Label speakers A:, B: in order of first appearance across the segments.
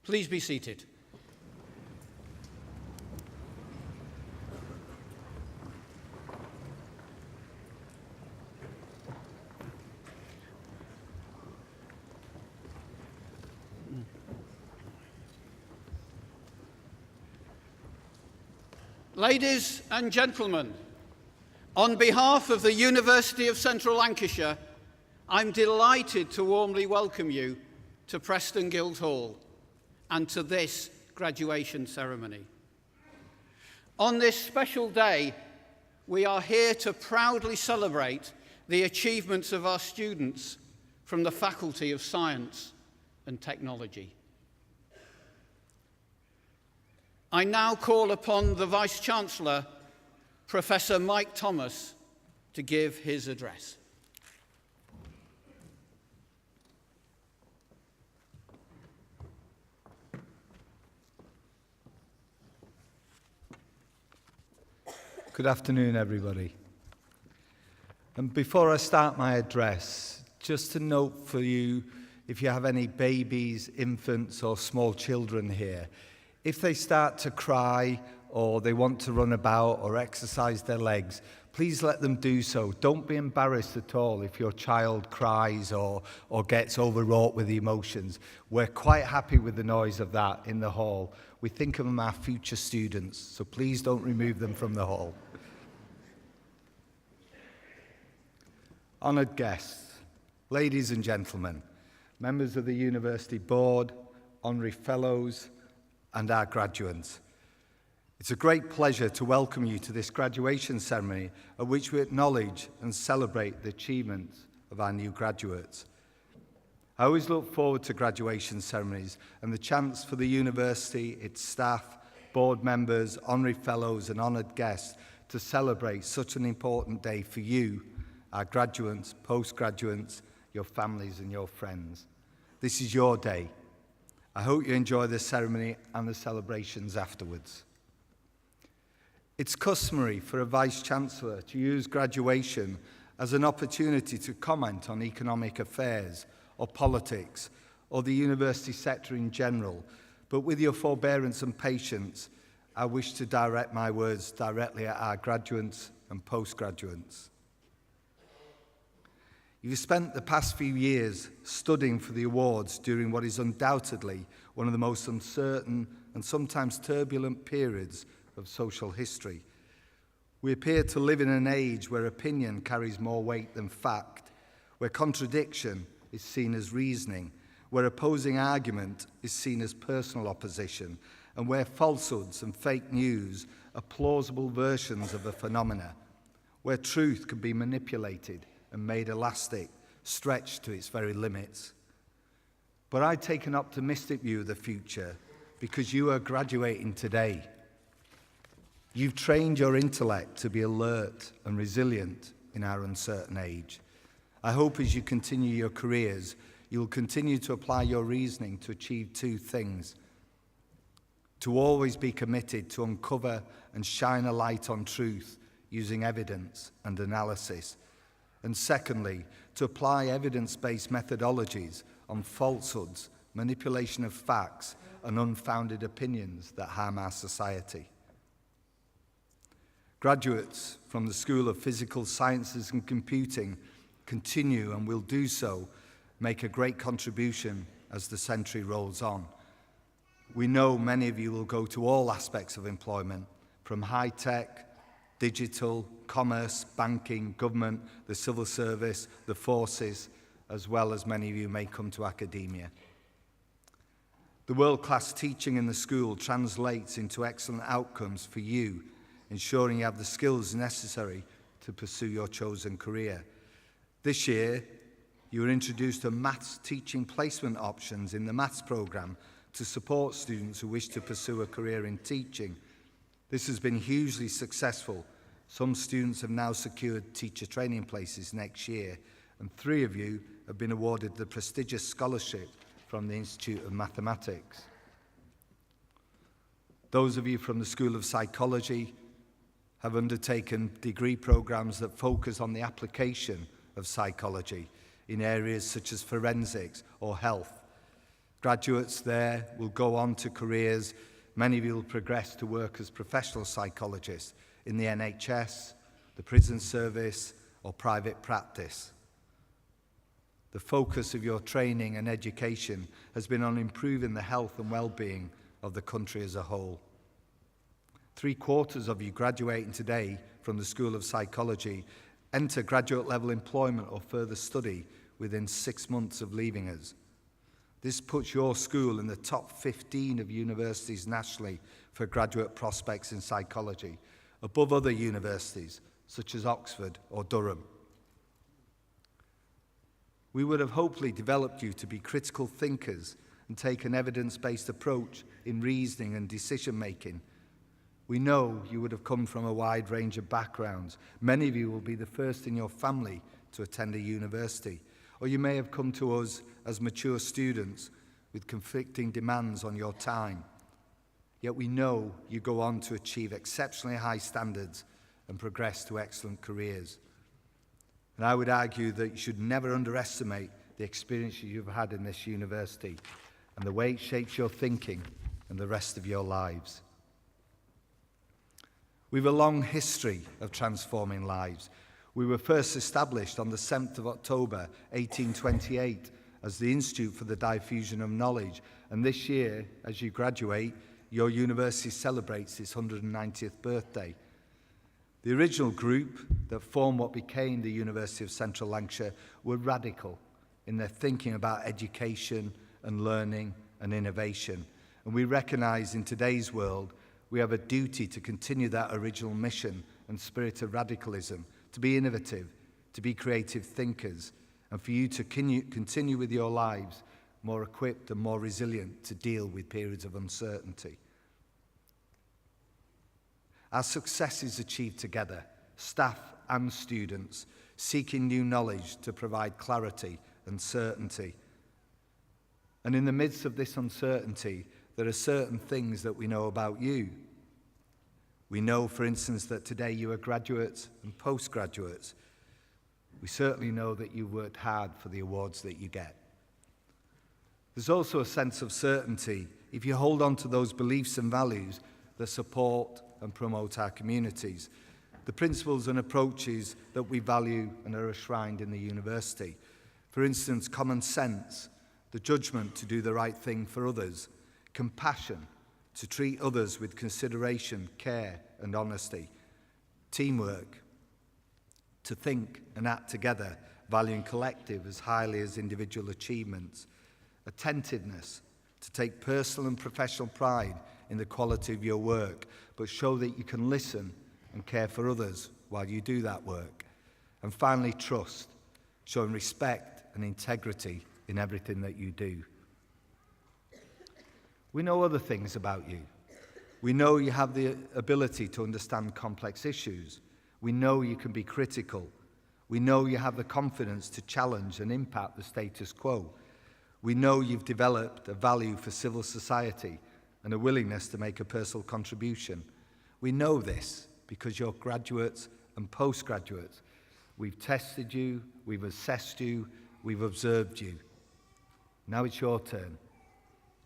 A: Please be seated. Ladies and gentlemen, on behalf of the University of Central Lancashire, I'm delighted to warmly welcome you to Preston Guild Hall and to this graduation ceremony. On this special day, we are here to proudly celebrate the achievements of our students from the Faculty of Science and Technology. I now call upon the Vice-Chancellor, Professor Mike Thomas, to give his address.
B: Good afternoon, everybody. And before I start my address, just to note for you, if you have any babies, infants, or small children here, if they start to cry or they want to run about or exercise their legs, please let them do so. Don't be embarrassed at all if your child cries or gets overwrought with emotions. We're quite happy with the noise of that in the hall. We think of them as our future students, so please don't remove them from the hall. Honoured guests, ladies and gentlemen, members of the University Board, Honorary Fellows, and our graduates. It's a great pleasure to welcome you to this graduation ceremony at which we acknowledge and celebrate the achievements of our new graduates. I always look forward to graduation ceremonies and the chance for the university, its staff, board members, honorary fellows and honoured guests to celebrate such an important day for you, our graduates, postgraduates, your families and your friends. This is your day. I hope you enjoy the ceremony and the celebrations afterwards. It's customary for a Vice-Chancellor to use graduation as an opportunity to comment on economic affairs or politics or the university sector in general, but with your forbearance and patience, I wish to direct my words directly at our graduates and postgraduates. You've spent the past few years studying for the awards during what is undoubtedly one of the most uncertain and sometimes turbulent periods of social history. We appear to live in an age where opinion carries more weight than fact, where contradiction is seen as reasoning, where opposing argument is seen as personal opposition, and where falsehoods and fake news are plausible versions of a phenomena, where truth can be manipulated and made elastic, stretched to its very limits. But I take an optimistic view of the future because you are graduating today. You've trained your intellect to be alert and resilient in our uncertain age. I hope as you continue your careers, you'll continue to apply your reasoning to achieve two things: to always be committed to uncover and shine a light on truth using evidence and analysis, and secondly, to apply evidence-based methodologies on falsehoods, manipulation of facts, and unfounded opinions that harm our society. Graduates from the School of Physical Sciences and Computing continue and will do so, make a great contribution as the century rolls on. We know many of you will go to all aspects of employment, from high-tech, digital, commerce, banking, government, the civil service, the forces, as well as many of you may come to academia. The world-class teaching in the school translates into excellent outcomes for you, ensuring you have the skills necessary to pursue your chosen career. This year, you were introduced to maths teaching placement options in the maths programme to support students who wish to pursue a career in teaching. This has been hugely successful. Some students have now secured teacher training places next year, and 3 of you have been awarded the prestigious scholarship from the Institute of Mathematics. Those of you from the School of Psychology have undertaken degree programs that focus on the application of psychology in areas such as forensics or health. Graduates there will go on to careers. Many of you will progress to work as professional psychologists in the NHS, the prison service, or private practice. The focus of your training and education has been on improving the health and well-being of the country as a whole. 3/4 of you graduating today from the School of Psychology enter graduate-level employment or further study within 6 months of leaving us. This puts your school in the top 15 of universities nationally for graduate prospects in psychology, above other universities such as Oxford or Durham. We would have hopefully developed you to be critical thinkers and take an evidence-based approach in reasoning and decision-making. We know you would have come from a wide range of backgrounds. Many of you will be the first in your family to attend a university, or you may have come to us as mature students with conflicting demands on your time. Yet we know you go on to achieve exceptionally high standards and progress to excellent careers. And I would argue that you should never underestimate the experience you've had in this university and the way it shapes your thinking and the rest of your lives. We've a long history of transforming lives. We were first established on the 7th of October, 1828, as the Institute for the Diffusion of Knowledge. And this year, as you graduate, your university celebrates its 190th birthday. The original group that formed what became the University of Central Lancashire were radical in their thinking about education and learning and innovation. And we recognise in today's world we have a duty to continue that original mission and spirit of radicalism, to be innovative, to be creative thinkers, and for you to continue with your lives more equipped and more resilient to deal with periods of uncertainty. Our success is achieved together, staff and students, seeking new knowledge to provide clarity and certainty. And in the midst of this uncertainty, there are certain things that we know about you. We know, for instance, that today you are graduates and postgraduates. We certainly know that you worked hard for the awards that you get. There's also a sense of certainty if you hold on to those beliefs and values that support and promote our communities, the principles and approaches that we value and are enshrined in the university. For instance, common sense, the judgment to do the right thing for others, compassion, to treat others with consideration, care and honesty, teamwork, to think and act together, valuing collective as highly as individual achievements, attentiveness, to take personal and professional pride in the quality of your work, but show that you can listen and care for others while you do that work. And finally, trust, showing respect and integrity in everything that you do. We know other things about you. We know you have the ability to understand complex issues. We know you can be critical. We know you have the confidence to challenge and impact the status quo. We know you've developed a value for civil society and a willingness to make a personal contribution. We know this because you're graduates and postgraduates. We've tested you, we've assessed you, we've observed you. Now it's your turn.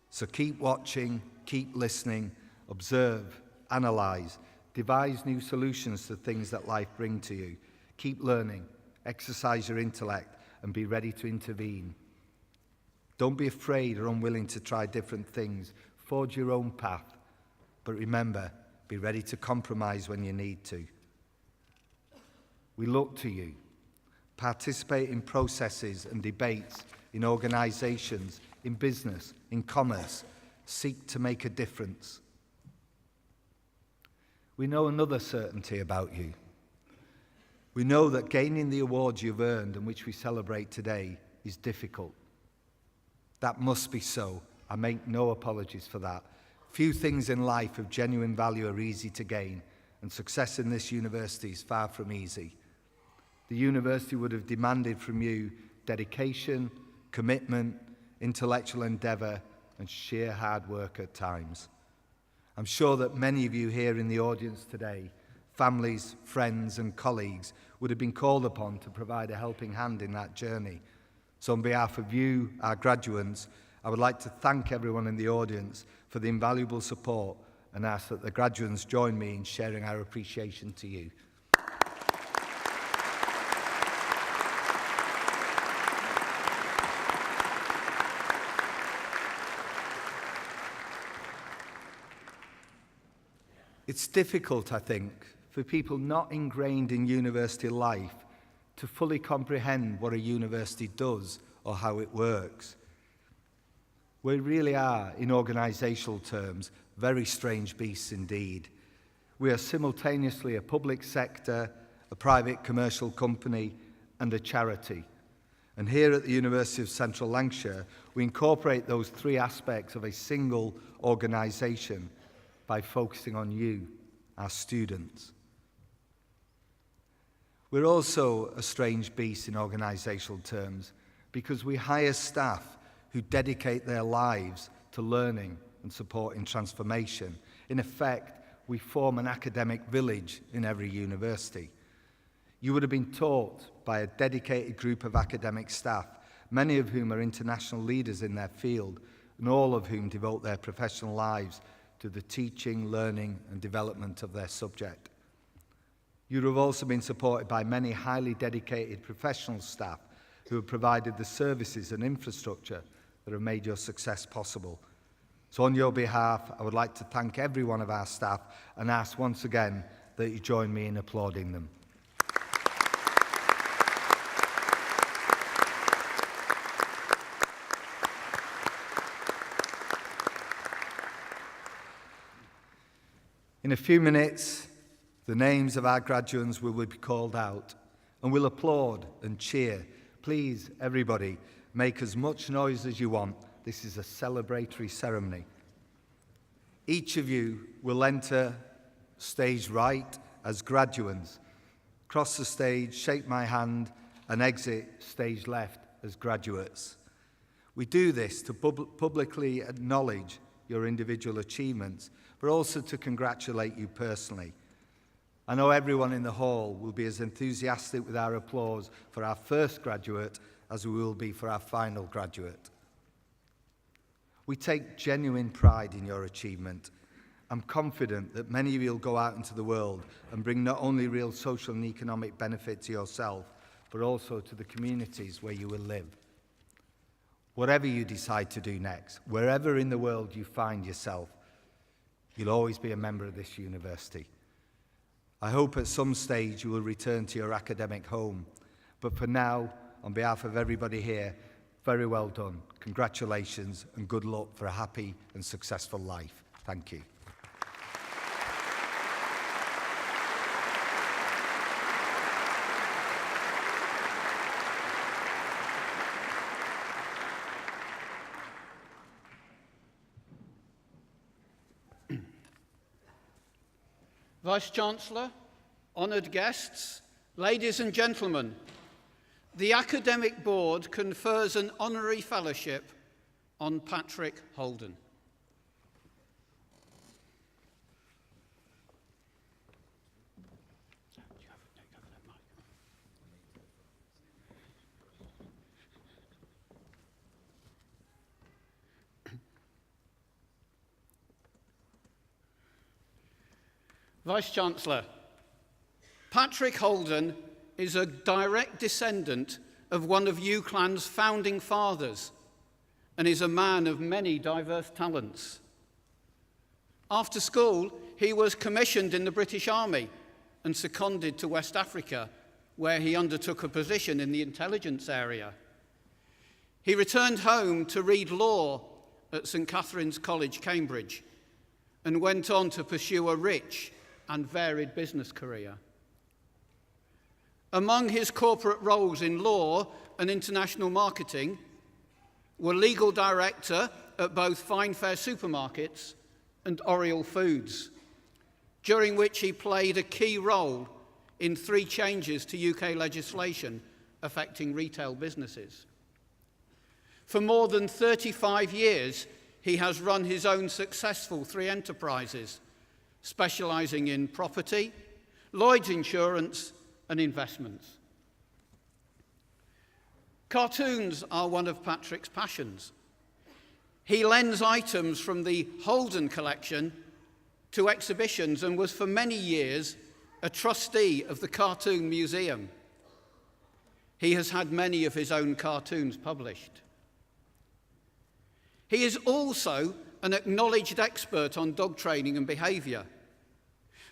B: So keep watching, keep listening, observe, analyse, devise new solutions to things that life brings to you. Keep learning, exercise your intellect, and be ready to intervene. Don't be afraid or unwilling to try different things. Forge your own path. But remember, be ready to compromise when you need to. We look to you. Participate in processes and debates, in organisations, in business, in commerce. Seek to make a difference. We know another certainty about you. We know that gaining the awards you've earned and which we celebrate today is difficult. That must be so. I make no apologies for that. Few things in life of genuine value are easy to gain, and success in this university is far from easy. The university would have demanded from you dedication, commitment, intellectual endeavour, and sheer hard work at times. I'm sure that many of you here in the audience today, families, friends and colleagues, would have been called upon to provide a helping hand in that journey. So on behalf of you, our graduates, I would like to thank everyone in the audience for the invaluable support and ask that the graduates join me in sharing our appreciation to you. It's difficult, I think, for people not ingrained in university life to fully comprehend what a university does or how it works. We really are, in organisational terms, very strange beasts indeed. We are simultaneously a public sector, a private commercial company, and a charity. And here at the University of Central Lancashire, we incorporate those three aspects of a single organisation by focusing on you, our students. We're also a strange beast in organisational terms because we hire staff who dedicate their lives to learning and supporting transformation. In effect, we form an academic village in every university. You would have been taught by a dedicated group of academic staff, many of whom are international leaders in their field, and all of whom devote their professional lives to the teaching, learning, and development of their subject. You would have also been supported by many highly dedicated professional staff who have provided the services and infrastructure that have made your success possible. So on your behalf, I would like to thank every one of our staff and ask once again that you join me in applauding them. In a few minutes, the names of our graduates will be called out, and we'll applaud and cheer. Please, everybody, make as much noise as you want. This is a celebratory ceremony. Each of you will enter stage right as graduates, cross the stage, shake my hand, and exit stage left as graduates. We do this to publicly acknowledge your individual achievements, but also to congratulate you personally. I know everyone in the hall will be as enthusiastic with our applause for our first graduate as we will be for our final graduate. We take genuine pride in your achievement. I'm confident that many of you will go out into the world and bring not only real social and economic benefit to yourself, but also to the communities where you will live. Whatever you decide to do next, wherever in the world you find yourself, you'll always be a member of this university. I hope at some stage you will return to your academic home. But for now, on behalf of everybody here, very well done. Congratulations and good luck for a happy and successful life. Thank you.
A: Vice-Chancellor, honoured guests, ladies and gentlemen, the Academic Board confers an honorary fellowship on Patrick Holden. Vice-Chancellor, Patrick Holden is a direct descendant of one of UCLan's founding fathers and is a man of many diverse talents. After school, he was commissioned in the British Army and seconded to West Africa, where he undertook a position in the intelligence area. He returned home to read law at St Catherine's College, Cambridge, and went on to pursue a rich and varied business career. Among his corporate roles in law and international marketing were legal director at both Fine Fair Supermarkets and Oriel Foods, during which he played a key role in 3 changes to UK legislation affecting retail businesses. For more than 35 years, he has run his own successful 3 enterprises, specialising in property, Lloyd's Insurance, and investments. Cartoons are one of Patrick's passions. He lends items from the Holden collection to exhibitions and was for many years a trustee of the Cartoon Museum. He has had many of his own cartoons published. He is also an acknowledged expert on dog training and behaviour.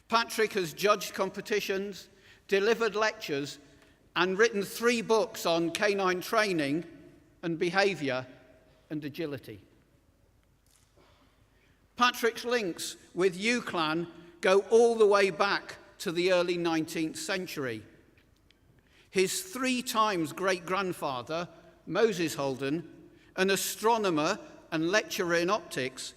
A: Patrick has judged competitions, delivered lectures, and written 3 books on canine training and behaviour and agility. Patrick's links with UCLan go all the way back to the early 19th century. His 3 times great-grandfather, Moses Holden, an astronomer and lecturer in optics,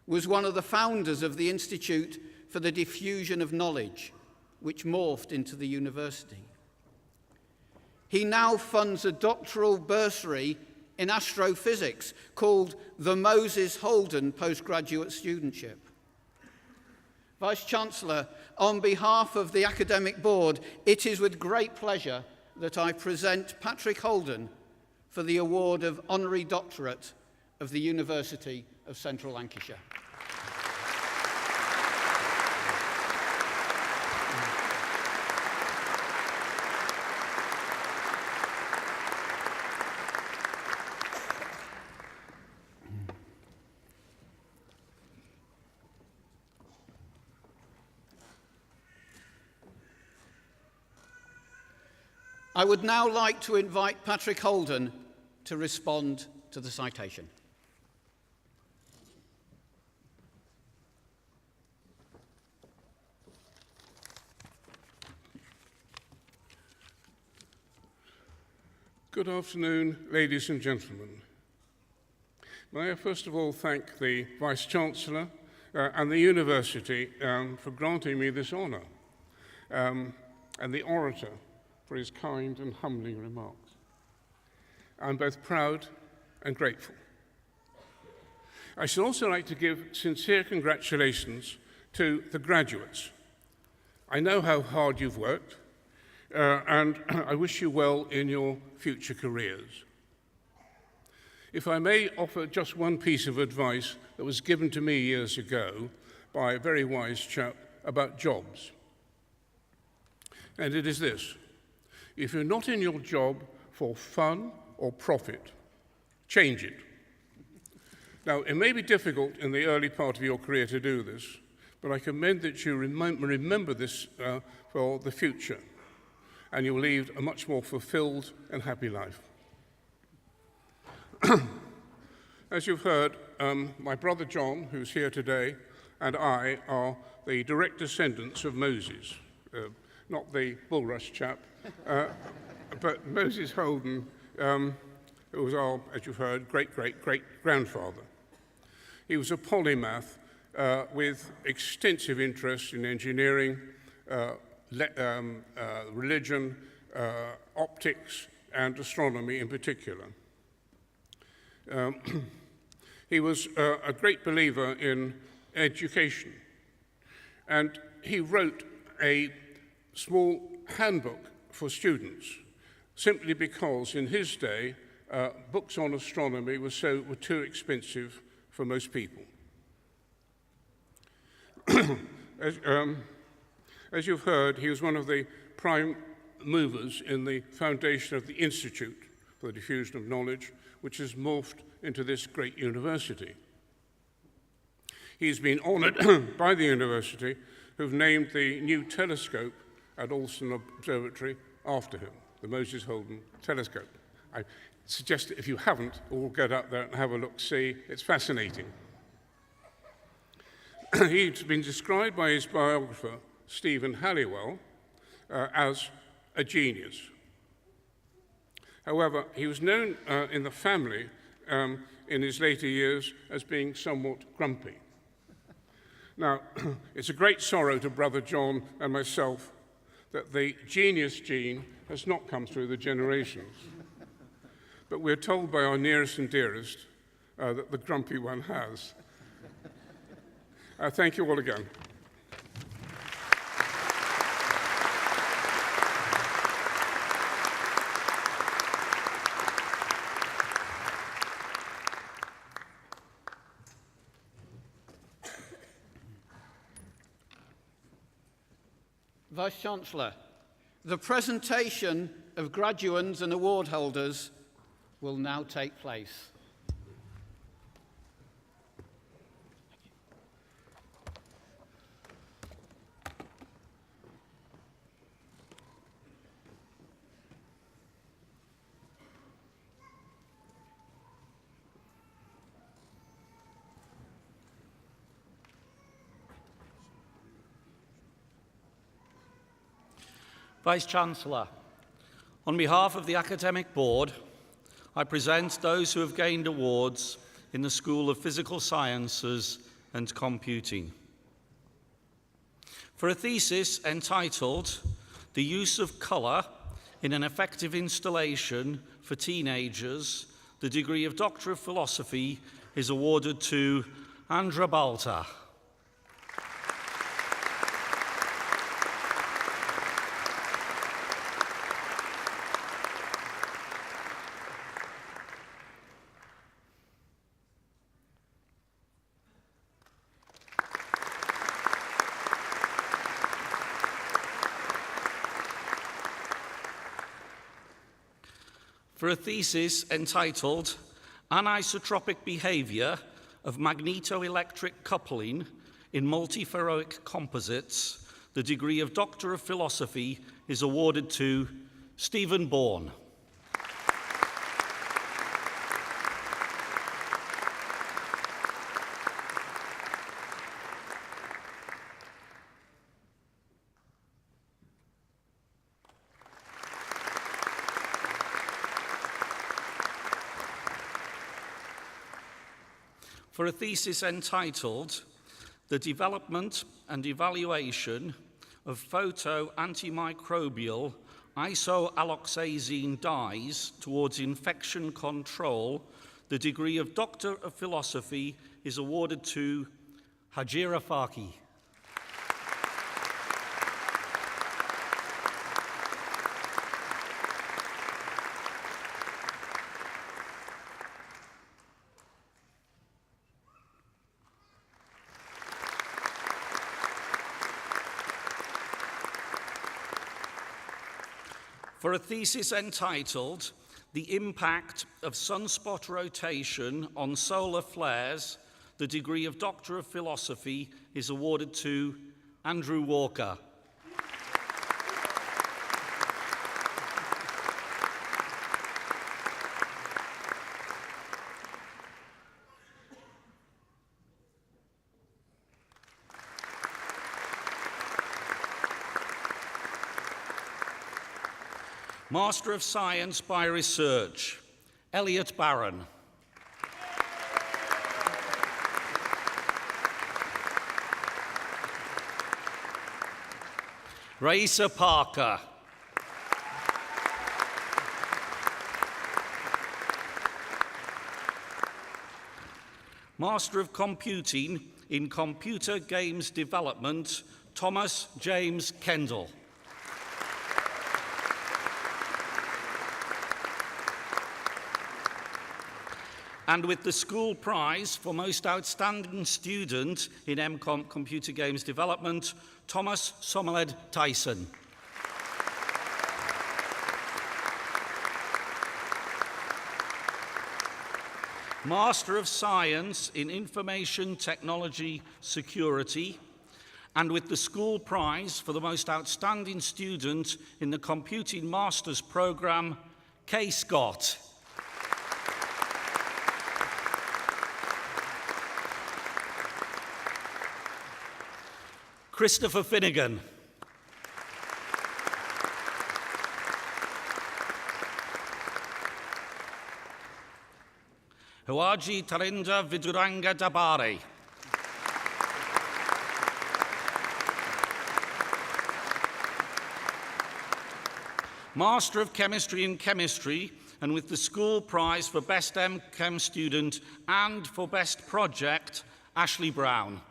A: was one of the founders of the Institute for the Diffusion of Knowledge, which morphed into the university. He now funds a doctoral bursary in astrophysics called the Moses Holden Postgraduate Studentship. Vice-Chancellor, on behalf of the Academic Board, it is with great pleasure that I present Patrick Holden for the award of Honorary Doctorate of the University of Central Lancashire. I would now like to invite Patrick Holden to respond to the citation.
C: Good afternoon, ladies and gentlemen. May I first of all thank the Vice-Chancellor and the University for granting me this honour, and the orator for his kind and humbling remarks. I'm both proud and grateful. I should also like to give sincere congratulations to the graduates. I know how hard you've worked, and I wish you well in your future careers. If I may offer just one piece of advice that was given to me years ago by a very wise chap about jobs. And it is this: if you're not in your job for fun or profit, change it. Now, it may be difficult in the early part of your career to do this, but I commend that you remember this for the future, and you'll lead a much more fulfilled and happy life. As you've heard, my brother John, who's here today, and I are the direct descendants of Moses, not the bulrush chap, but Moses Holden, who was our, as you've heard, great-great-great-grandfather. He was a polymath with extensive interest in engineering, religion, optics, and astronomy in particular. He was a great believer in education, and he wrote a small handbook for students, simply because in his day, books on astronomy were too expensive for most people. As you've heard, he was one of the prime movers in the foundation of the Institute for the Diffusion of Knowledge, which has morphed into this great university. He's been honoured by the university, who've named the new telescope at Alston Observatory after him, the Moses Holden telescope. I suggest that if you haven't, all get up there and have a look-see. It's fascinating. He's been described by his biographer, Stephen Halliwell, as a genius. However, he was known in the family in his later years as being somewhat grumpy. Now, it's a great sorrow to Brother John and myself that the genius gene has not come through the generations. But we're told by our nearest and dearest that the grumpy one has. Thank you all again.
A: Vice-Chancellor, the presentation of graduands and award holders will now take place.
D: Vice-Chancellor, on behalf of the Academic Board, I present those who have gained awards in the School of Physical Sciences and Computing. For a thesis entitled "The Use of Colour in an Effective Installation for Teenagers," the degree of Doctor of Philosophy is awarded to Andra Balta. For a thesis entitled "Anisotropic Behaviour of Magnetoelectric Coupling in Multiferroic Composites," the degree of Doctor of Philosophy is awarded to Stephen Bourne. For a thesis entitled "The Development and Evaluation of Photo-Antimicrobial Isoalloxazine Dyes Towards Infection Control," the degree of Doctor of Philosophy is awarded to Hajira Faki. For a thesis entitled "The Impact of Sunspot Rotation on Solar Flares," the degree of Doctor of Philosophy is awarded to Andrew Walker. Master of Science by Research, Elliot Barron. Raisa Parker. Master of Computing in Computer Games Development, Thomas James Kendall. And with the school prize for most outstanding student in MCOM Computer Games Development, Thomas Somerled Tyson. Master of Science in Information Technology Security, and with the school prize for the most outstanding student in the Computing Masters Programme, Kay Scott. Christopher Finnegan. Huaji Tarinda Viduranga Dabari. Master of Chemistry in Chemistry, and with the school prize for Best MChem Student and for Best Project, Ashley Brown.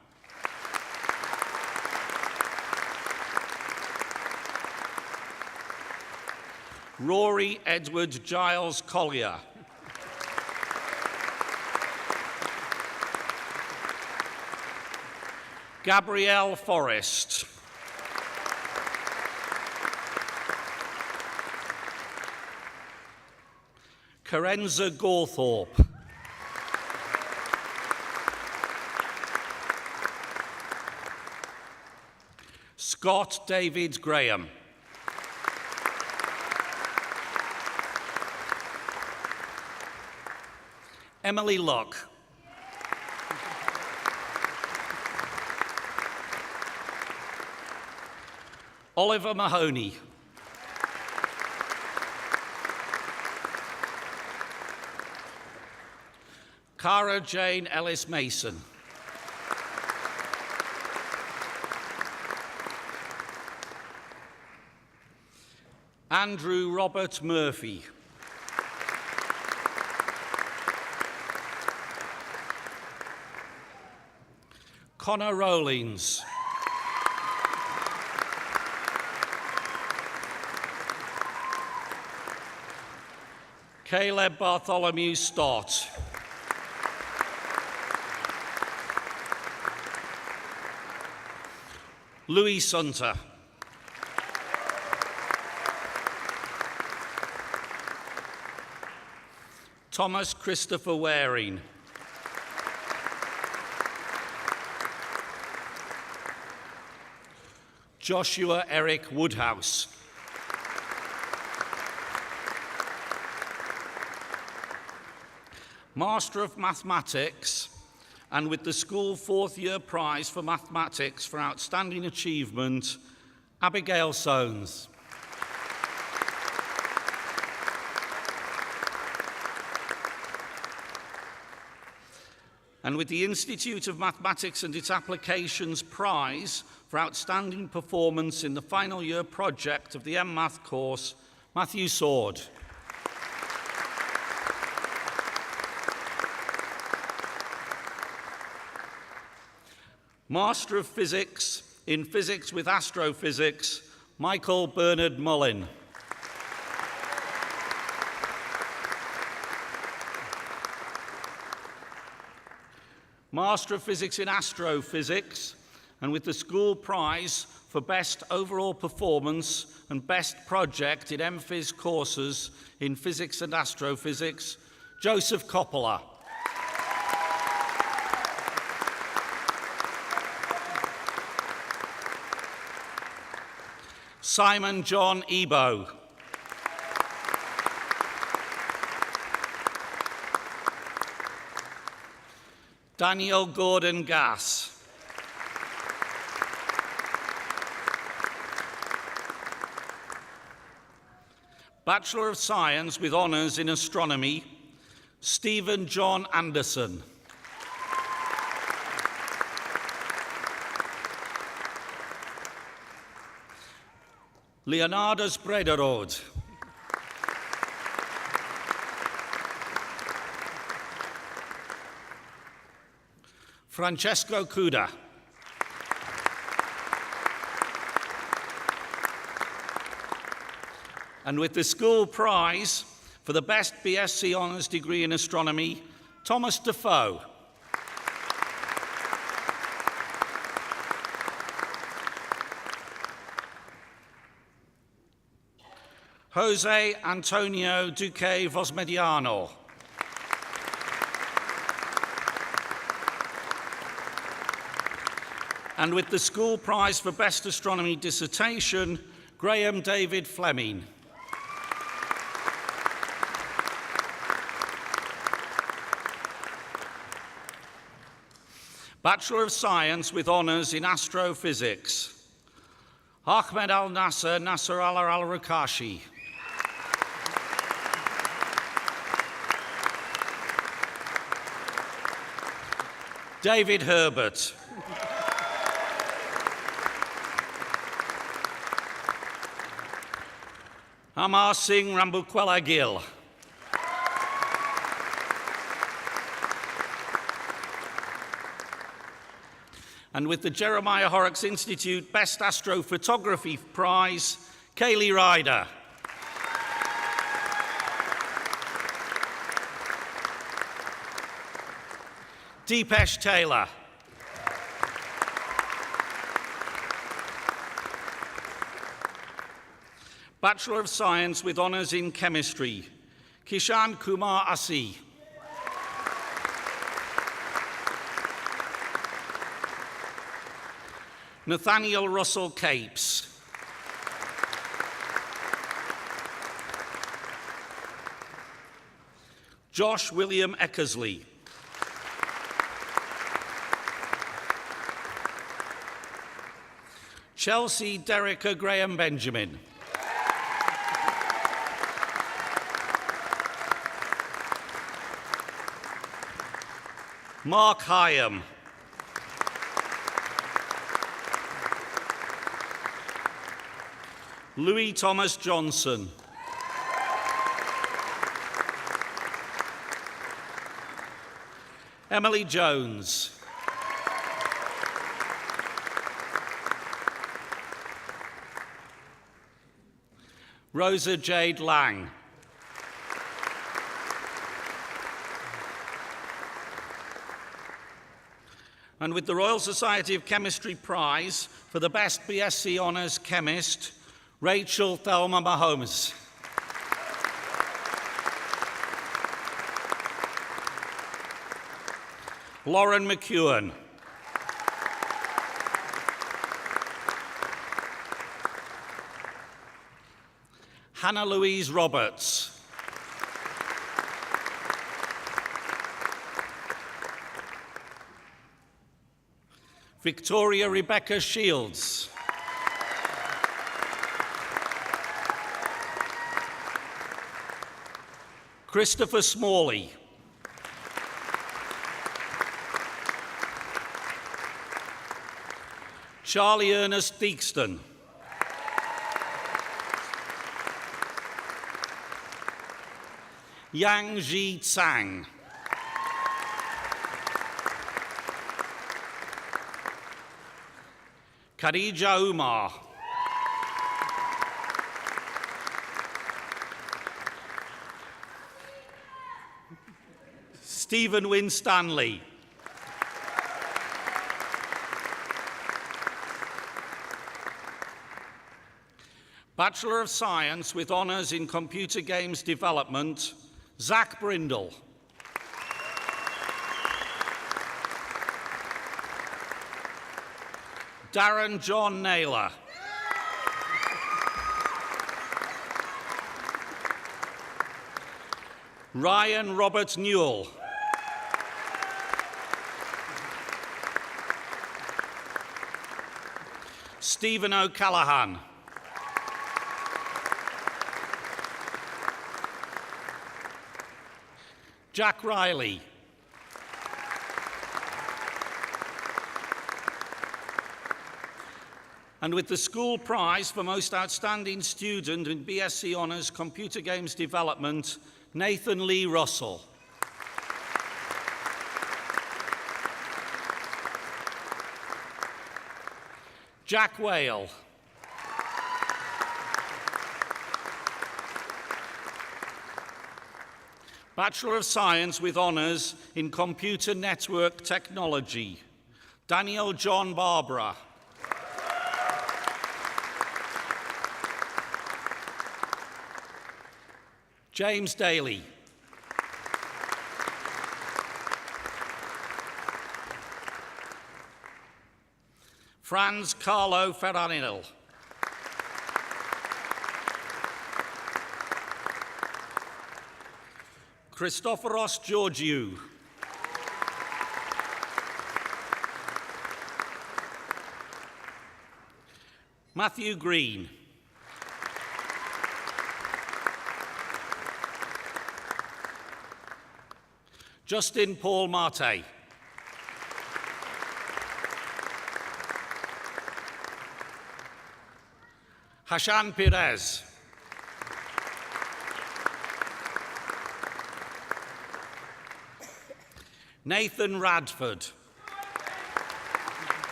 D: Rory Edward Giles Collier. Gabrielle Forrest. Carenza Gawthorpe. Scott David Graham. Emily Luck. Oliver Mahoney. Cara Jane Ellis Mason. Andrew Robert Murphy. Connor Rowlings. Caleb Bartholomew Stott. Louis Sunter. Thomas Christopher Waring. Joshua Eric Woodhouse. Master of Mathematics, and with the school fourth-year prize for mathematics for outstanding achievement, Abigail Soanes. And with the Institute of Mathematics and its Applications Prize for outstanding performance in the final year project of the MMath course, Matthew Sword. Master of Physics in Physics with Astrophysics, Michael Bernard Mullin. Master of Physics in Astrophysics, and with the school prize for Best Overall Performance and Best Project in MPhys courses in Physics and Astrophysics, Joseph Coppola. Simon John Ebo. Daniel Gordon Gass. Bachelor of Science with honours in Astronomy, Stephen John Anderson. Leonardus Brederode. Francesco Cuda. And with the school prize for the best BSc Honours degree in astronomy, Thomas Defoe. Jose Antonio Duque Vosmediano. And with the school prize for best astronomy dissertation, Graham David Fleming. Bachelor of Science with honours in astrophysics, Ahmed Al-Nasser Nasrallah Al-Rakashi. David Herbert. Amar Singh Rambukwala Gill. And with the Jeremiah Horrocks Institute Best Astrophotography Prize, Kaylee Ryder. Deepesh Taylor. Bachelor of Science with honours in Chemistry, Kishan Kumar Asi. Nathaniel Russell Capes. Josh William Eckersley. Chelsea Derricka Graham Benjamin. Mark Hyam. Louis Thomas Johnson. Emily Jones. Rosa Jade Lang. And with the Royal Society of Chemistry Prize for the Best BSc Honours Chemist, Rachel Thelma Mahomes. Lauren McEwen. Hannah Louise Roberts. Victoria Rebecca Shields. Christopher Smalley. Charlie Ernest Deakston. Yang Ji Tsang. Khadija Umar. Stephen Winstanley. Bachelor of Science with honours in Computer Games Development, Zach Brindle. Darren John Naylor. Ryan Robert Newell. Stephen O'Callaghan. Jack Riley. And with the school prize for most outstanding student in BSc Honours Computer Games Development, Nathan Lee Russell. Jack Whale. Bachelor of Science with honours in Computer Network Technology, Daniel John Barbara. James Daly. Franz Carlo Ferranil. Christophoros Georgiou. Matthew Green. Justin Paul Marte. Hashan Perez. Nathan Radford.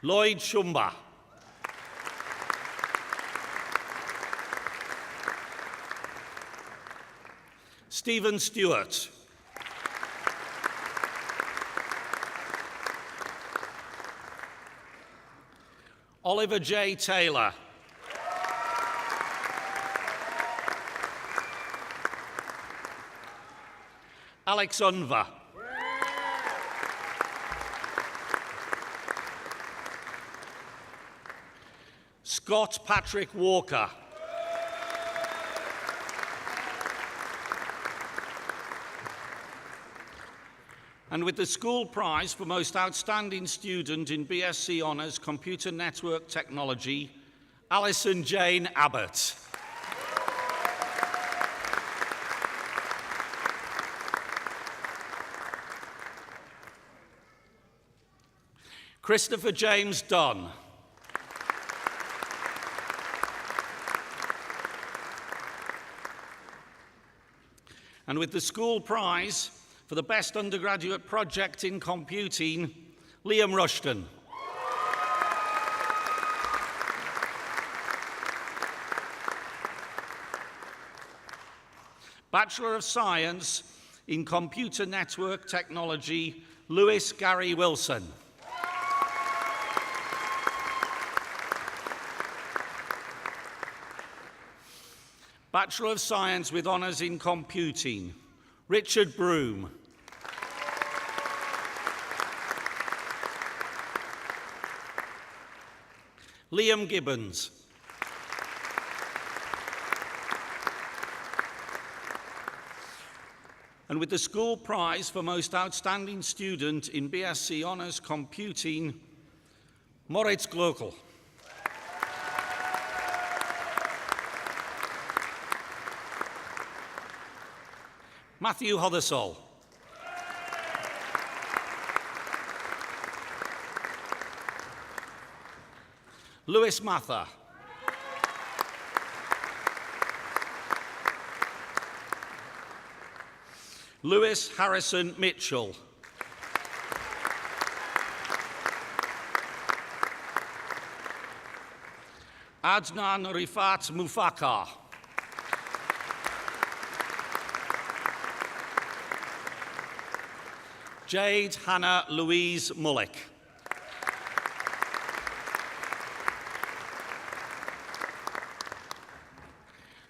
D: Lloyd Shumba. Stephen Stewart. Oliver J. Taylor. Alex Unver. Scott Patrick Walker. And with the school prize for most outstanding student in BSc Honours Computer Network Technology, Alison Jane Abbott. Christopher James Dunn. And with the school prize for the best undergraduate project in computing, Liam Rushton. Bachelor of Science in Computer Network Technology, Lewis Gary Wilson. Bachelor of Science with Honours in Computing, Richard Broom. Liam Gibbons. And with the school prize for most outstanding student in BSc Honours Computing, Moritz Glöckl. Matthew Hothersall. Lewis Mather. Lewis Harrison Mitchell. Adnan Rifat Mufakar. Jade Hannah Louise Mullick.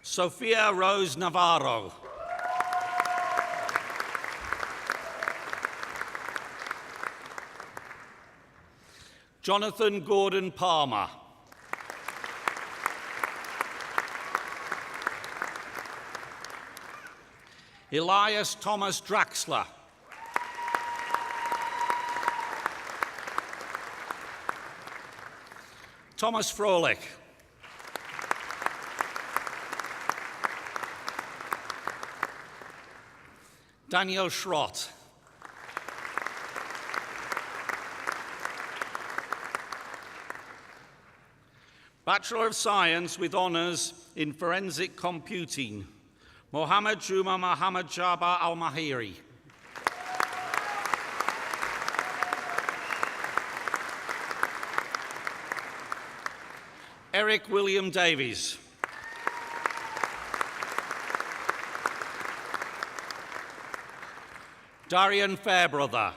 D: Sophia Rose Navarro. Jonathan Gordon Palmer. Elias Thomas Draxler. Thomas Froelich. Daniel Schrott. Bachelor of Science with Honours in Forensic Computing, Mohammed Juma Mohammed Jabbar Al-Mahiri. Eric William Davies. Darian Fairbrother.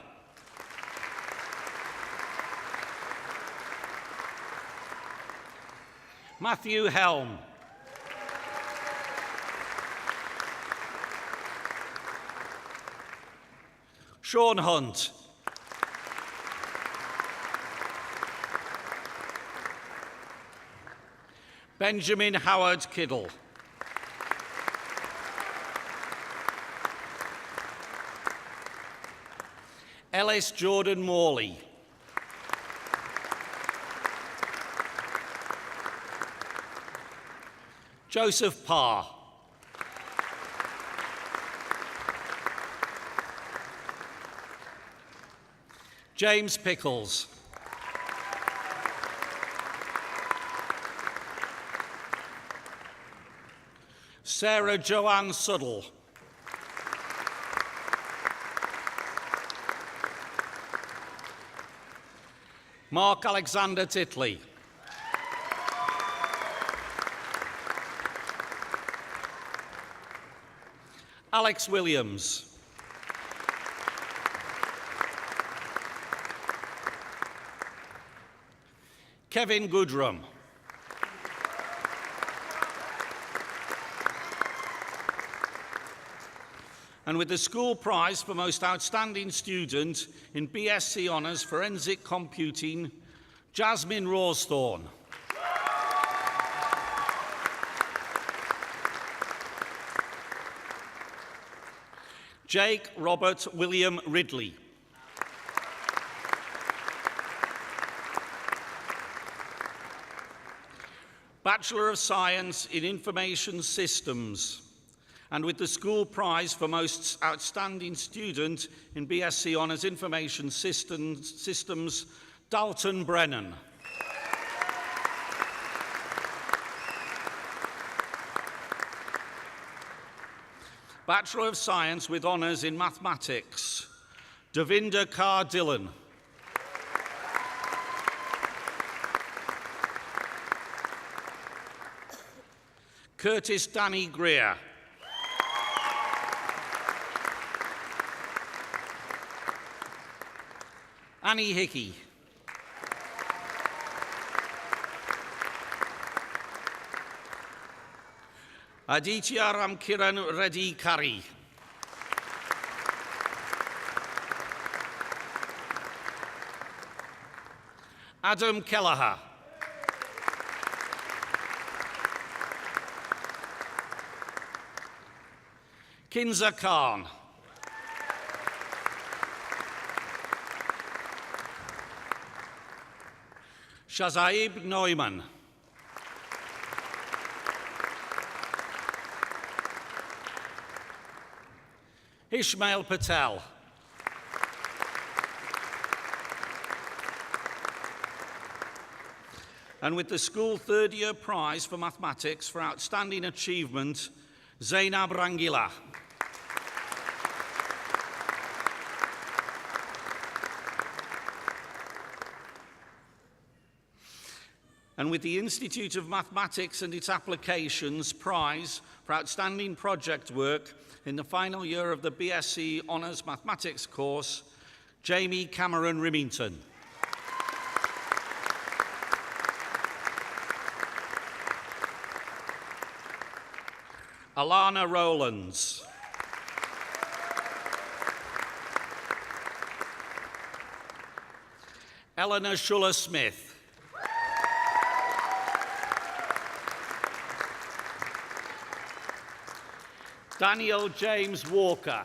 D: Matthew Helm. Sean Hunt. Benjamin Howard Kiddle. Ellis Jordan Morley. Joseph Parr. James Pickles. Sarah Joanne Suddle. Mark Alexander Titley. Alex Williams. Kevin Goodrum. And with the school prize for most outstanding student in BSc Honours Forensic Computing, Jasmine Rawsthorne. Jake Robert William Ridley. Bachelor of Science in Information Systems, and with the school prize for most outstanding student in BSc Honours Information Systems, Dalton Brennan. Bachelor of Science with Honours in Mathematics, Davinder Kaur Dillon. Curtis Danny Greer. Annie Hickey. Aditya Ramkiran Reddy Curry. Adam Kelleher. Kinza Khan. Shazaib Neumann. Ishmael Patel. And with the school third-year prize for mathematics for outstanding achievement, Zainab Rangila. And with the Institute of Mathematics and its Applications prize for outstanding project work in the final year of the BSc Honours Mathematics course, Jamie Cameron Rimington. Alana Rowlands. Eleanor Schuller-Smith. Daniel James Walker.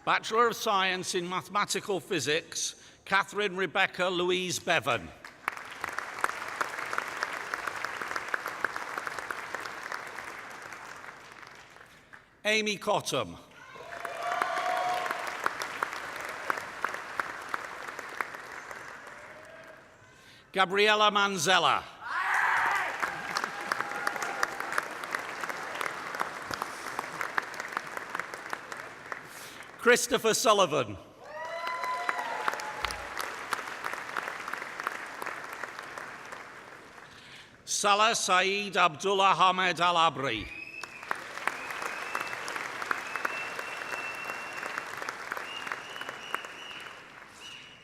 D: Bachelor of Science in Mathematical Physics, Catherine Rebecca Louise Bevan. Amy Cottam. Gabriella Manzella. Christopher Sullivan. Salah Saeed Abdullah Hamed Al-Abri.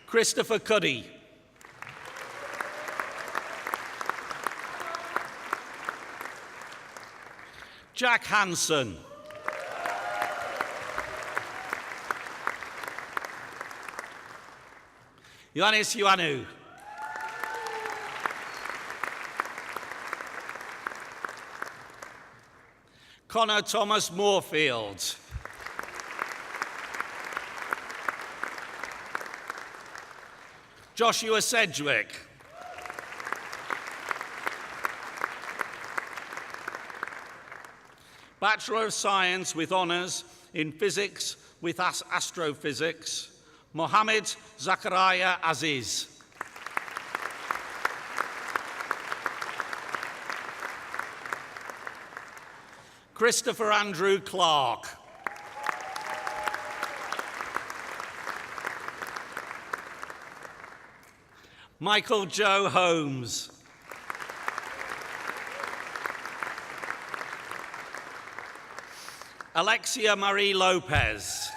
D: Christopher Cuddy. Jack Hansen. Ioannis Ioannou. Connor Thomas Moorfield. Joshua Sedgwick. Bachelor of Science with Honours in Physics with Astrophysics, Mohammed Zachariah Aziz. Christopher Andrew Clark. Michael Joe Holmes. Alexia Marie Lopez.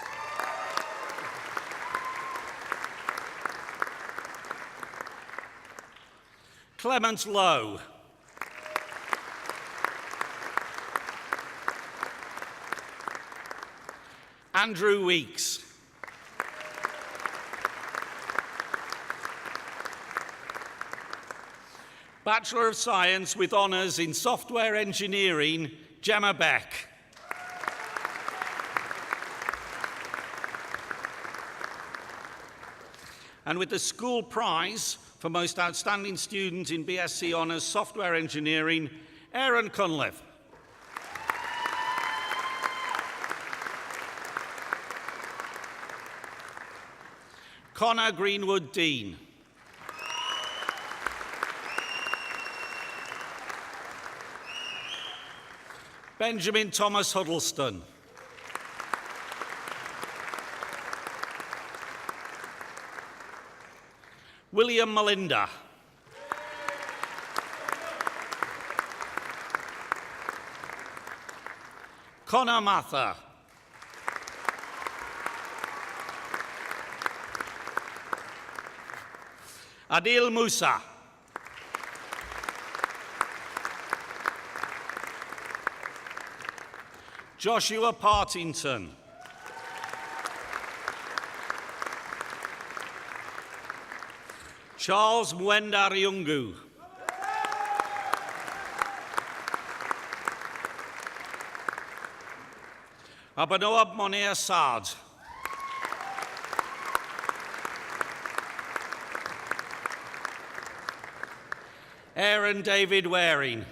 D: Clement Lowe. Andrew Weeks. Bachelor of Science with honours in Software Engineering, Gemma Beck. And with the School Prize for Most Outstanding Student in BSc Honours Software Engineering, Aaron Cunliffe. Connor Greenwood Dean. Benjamin Thomas Huddleston. William Melinda. Connor Mather. Adil Musa. Joshua Partington. Charles Mwenda Ryungu. Abanoab Monir Saad. Aaron David Waring.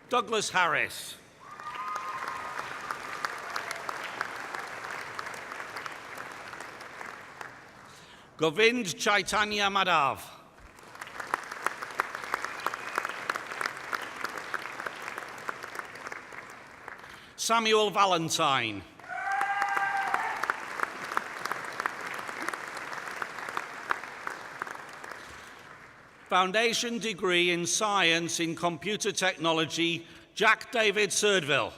D: Douglas Harris. Govind Chaitanya Madhav. Samuel Valentine. Foundation degree in Science in Computer Technology, Jack David Surdville.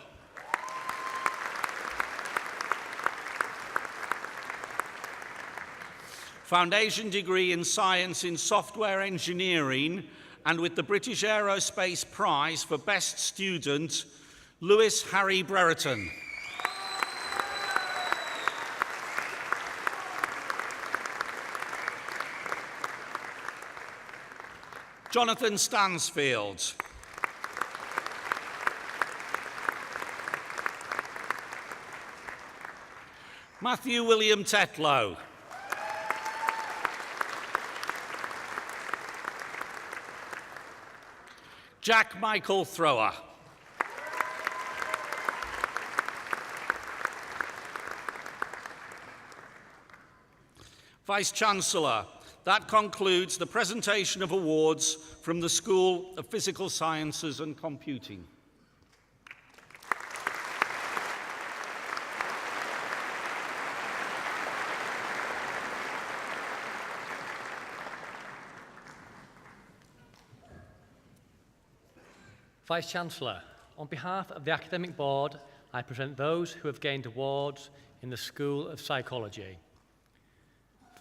D: Foundation degree in Science in Software Engineering, and with the British Aerospace Prize for Best Student, Lewis Harry Brereton. Jonathan Stansfield. Matthew William Tetlow. Jack Michael Thrower. Vice-Chancellor, that concludes the presentation of awards from the School of Physical Sciences and Computing.
E: Vice-Chancellor, on behalf of the Academic Board, I present those who have gained awards in the School of Psychology.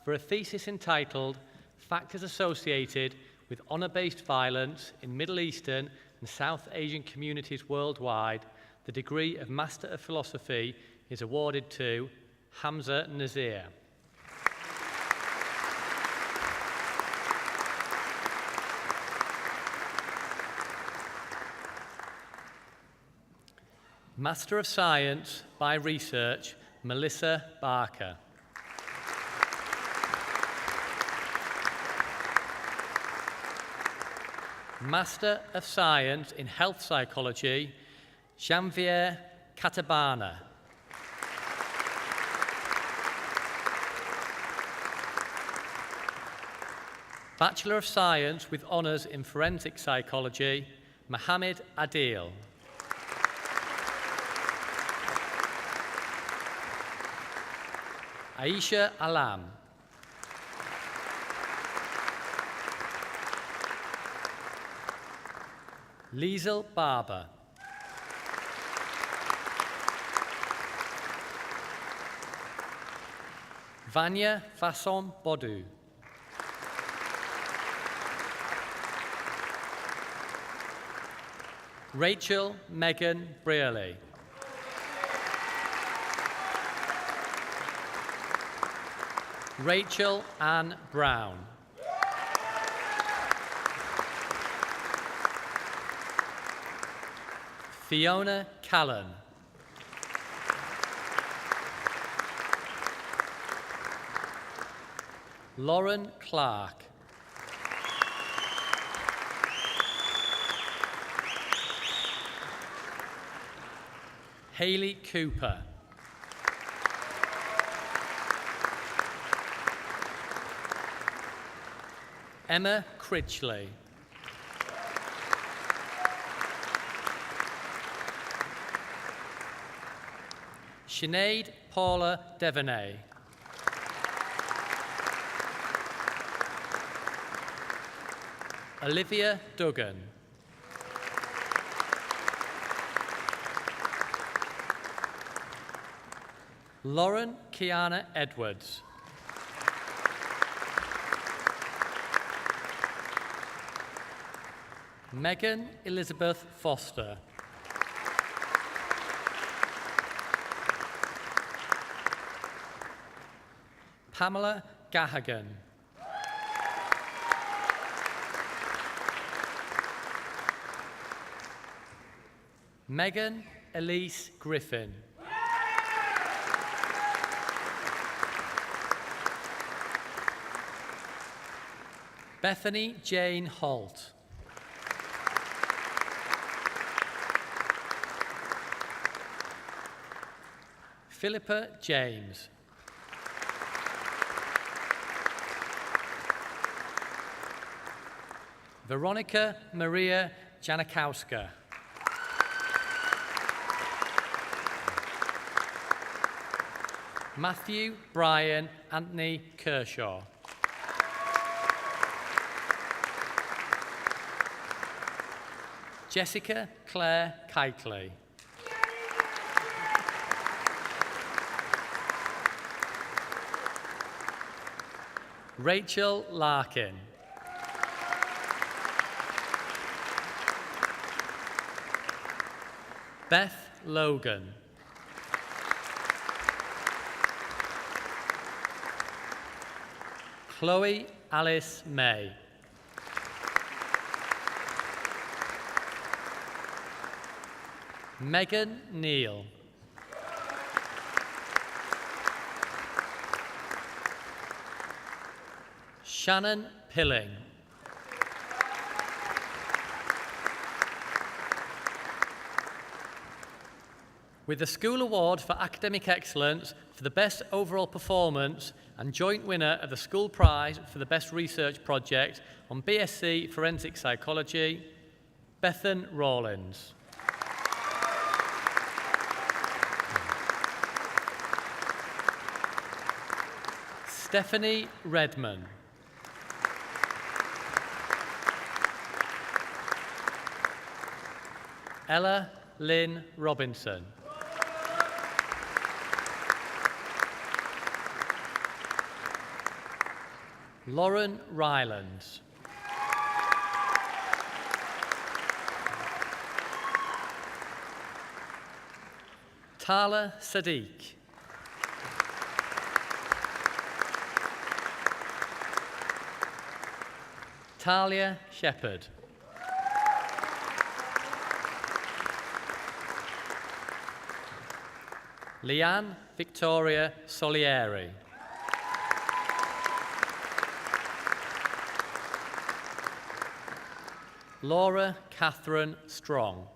E: For a thesis entitled Factors Associated with Honour-Based Violence in Middle Eastern and South Asian Communities Worldwide, the degree of Master of Philosophy is awarded to Hamza Nazir. Master of Science by Research, Melissa Barker. Master of Science in Health Psychology, Janvier Katabana. Bachelor of Science with Honours in Forensic Psychology, Mohammed Adil. Aisha Alam. Liesel Barber. Vanya Fasson Bodu. Rachel Megan Brearley. Rachel Ann Brown. Fiona Callan. Lauren Clark. Hayley Cooper. Emma Critchley. Sinead Paula Devaney. Olivia Duggan. Lauren Kiana Edwards. Megan Elizabeth Foster. Pamela Gahagan. Megan Elise Griffin. Bethany Jane Holt. Philippa James. Veronica Maria Janikowska. Matthew Brian Anthony Kershaw. Jessica Claire Kitely. Rachel Larkin. Beth Logan. Chloe Alice May. Megan Neal. Shannon Pilling. With the School Award for Academic Excellence for the Best Overall Performance and joint winner of the School Prize for the Best Research Project on BSc Forensic Psychology, Bethan Rawlins. Stephanie Redman. Ella Lynn Robinson. Lauren Rylands. Tala Sadiq. Talia Shepherd. Leanne Victoria Solieri. Laura Catherine Strong.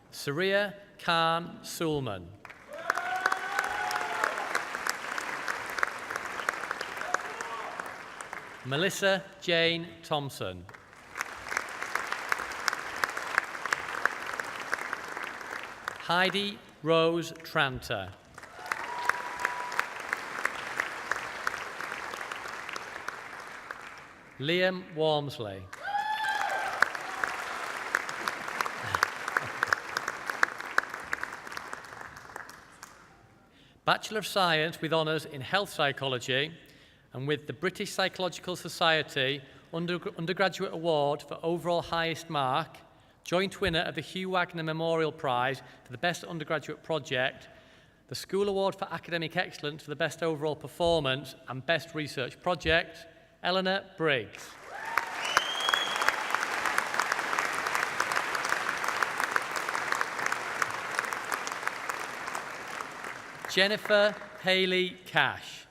E: Saria Khan Sulman. Melissa Jane Thompson. Heidi Rose Tranter. Liam Walmsley. Bachelor of Science with honours in Health Psychology and with the British Psychological Society Undergraduate Award for overall highest mark, joint winner of the Hugh Wagner Memorial Prize for the Best Undergraduate Project, the School Award for Academic Excellence for the Best Overall Performance and Best Research Project, Eleanor Briggs. Jennifer Haley Cash.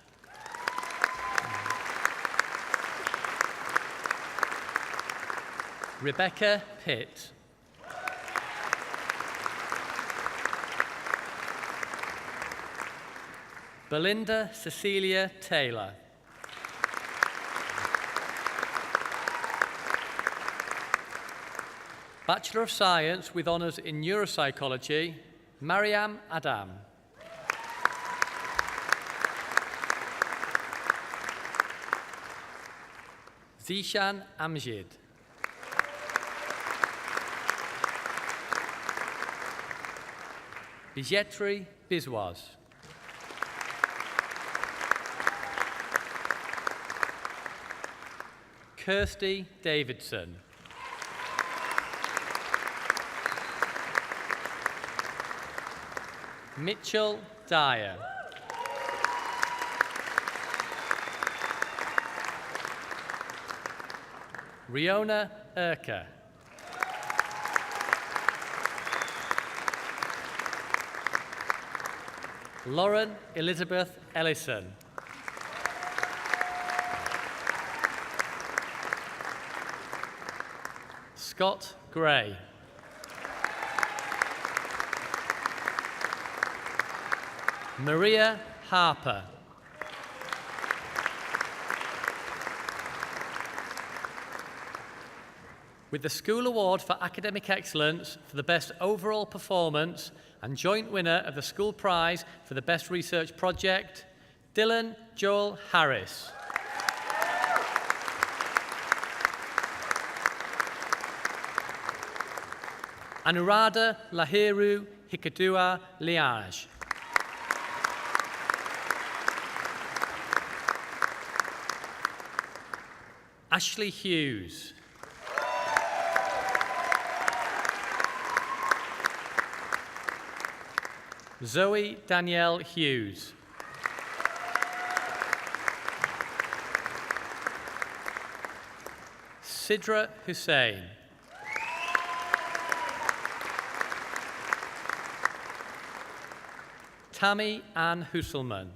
E: Rebecca Pitt. Belinda Cecilia Taylor. Bachelor of Science with honours in Neuropsychology, Mariam Adam. Zishan Amjid. Bijetri Biswas. Kirsty Davidson. Mitchell Dyer. Riona Urker. Lauren Elizabeth Ellison. Scott Gray. Maria Harper. With the School Award for Academic Excellence for the Best Overall Performance and joint winner of the School Prize for the Best Research Project, Dylan Joel Harris. Anuradha Lahiru Hikadua Liage. Ashley Hughes. Zoe Danielle Hughes. Sidra Hussain. Tammy Ann Husselman.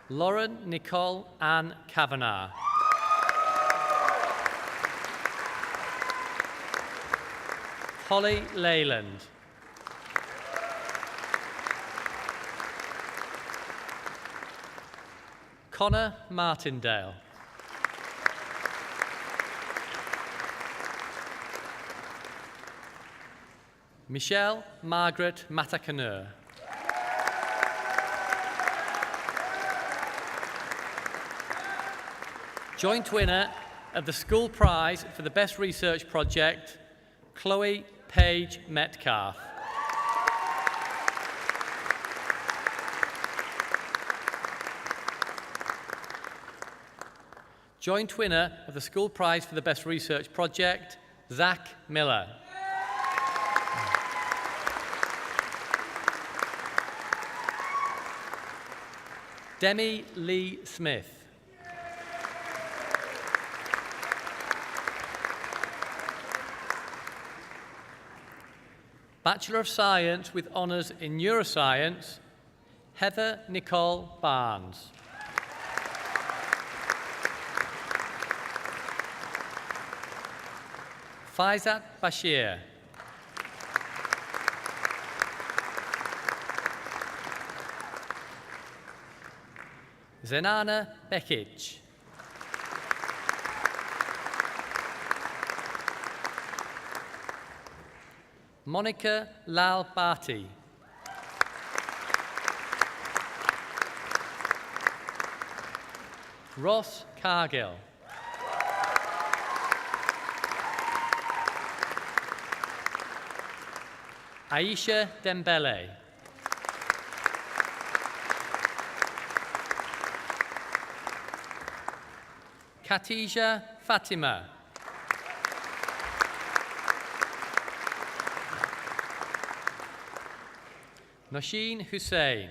E: Lauren Nicole Ann Kavanagh. Holly Leyland. Connor Martindale. Michelle Margaret Matakanur. Joint winner of the School Prize for the Best Research Project, Chloe Page Metcalf. Joint winner of the School Prize for the Best Research Project, Zach Miller. Demi Lee Smith. Bachelor of Science with honours in Neuroscience, Heather Nicole Barnes. Faizat Bashir. Zenana Bekic. Monica Lal Bhatti. Ross Cargill. Aisha Dembele. Khatija Fatima. Nosheen Hussain.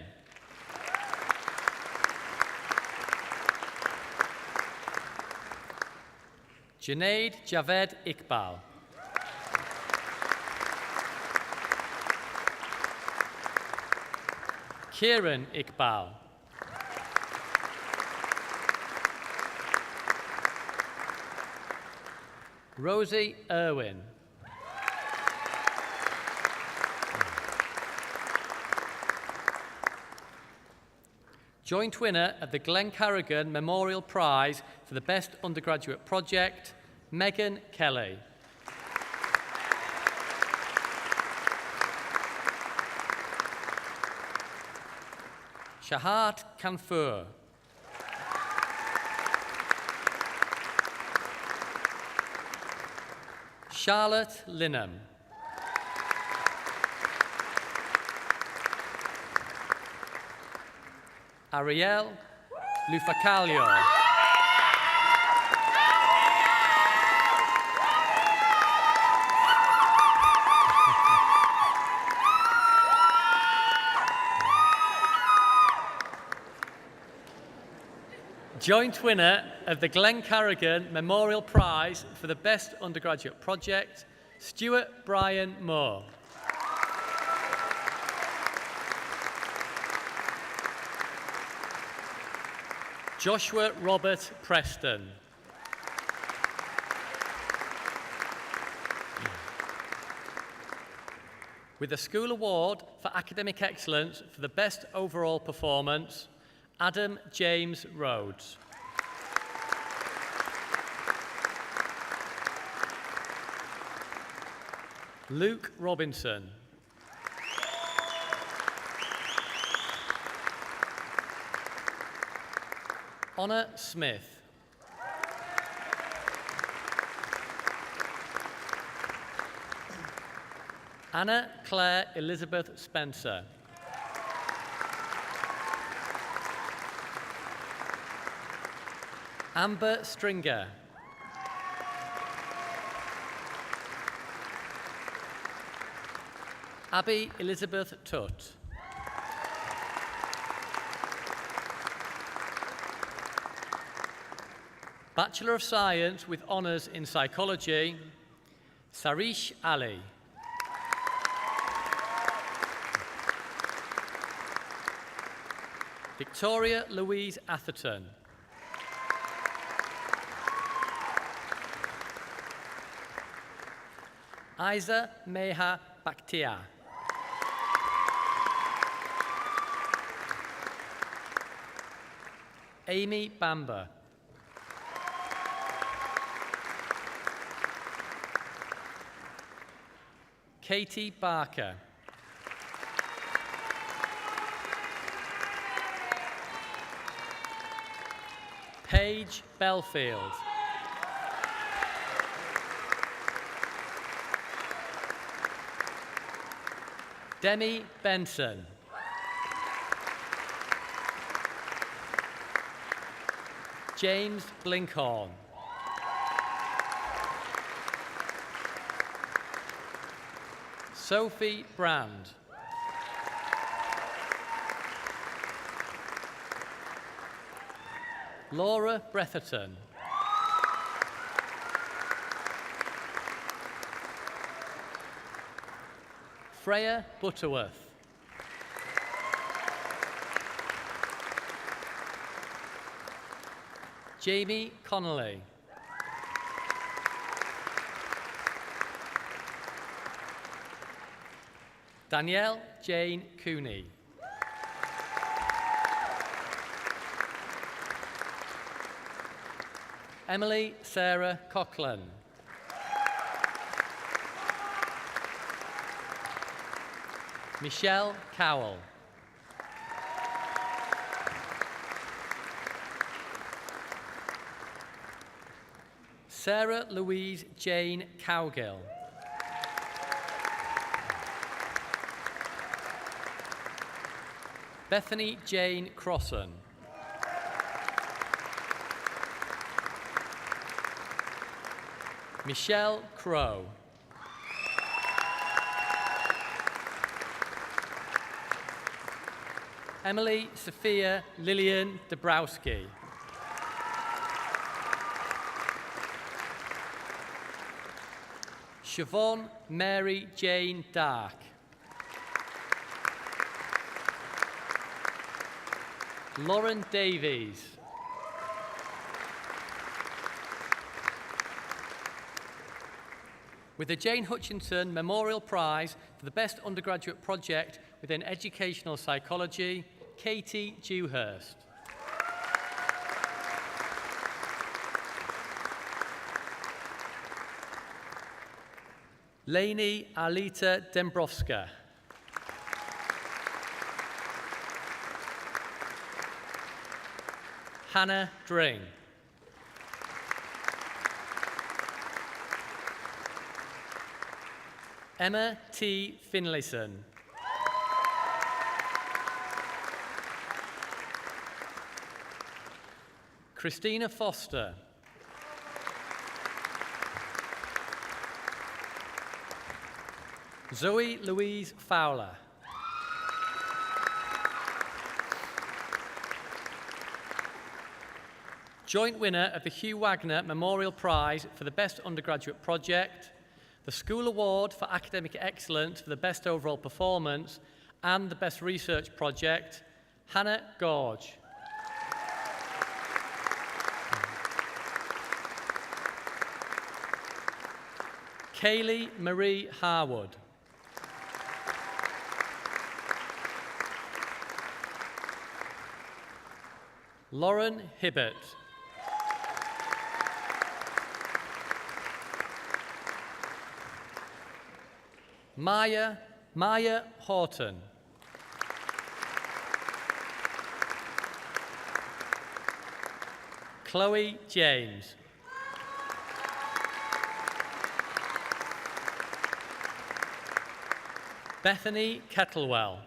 E: Junaid Javed Iqbal. Kieran Iqbal. Rosie Irwin. Joint winner of the Glen Carrigan Memorial Prize for the Best Undergraduate Project, Megan Kelly. Shahat Kanfur. Charlotte Linham. Ariel Lufacalio. Joint winner of the Glen Carrigan Memorial Prize for the Best Undergraduate Project, Stuart Brian Moore. Joshua Robert Preston. With the School Award for Academic Excellence for the Best Overall Performance, Adam James Rhodes. Luke Robinson. Honor Smith. Anna Claire Elizabeth Spencer. Amber Stringer. Abby Elizabeth Tutt. Bachelor of Science with Honours in Psychology, Sarish Ali. Victoria Louise Atherton. Isa Meha Bakhtiar. Amy Bamber. Katie Barker. Paige Belfield. Demi Benson. James Blinkhorn. Sophie Brand. Laura Bretherton. Freya Butterworth. Jamie Connolly. Danielle Jane Cooney. Emily Sarah Coughlin. Michelle Cowell. Sarah Louise Jane Cowgill. Bethany Jane Crossan. Michelle Crow. Emily Sophia Lillian Dabrowski. Siobhan Mary Jane Dark. Lauren Davies. With the Jane Hutchinson Memorial Prize for the Best Undergraduate Project within Educational Psychology, Katie Dewhurst. Lainey Alita Dembrovska. Hannah Dring. Emma T. Finlayson. Christina Foster. Zoe Louise Fowler. Joint winner of the Hugh Wagner Memorial Prize for the Best Undergraduate Project, the School Award for Academic Excellence for the Best Overall Performance, and the Best Research Project, Hannah Gorge. Kaylee Marie Harwood. Lauren Hibbert. Maya Horton. Chloe James. Bethany Kettlewell.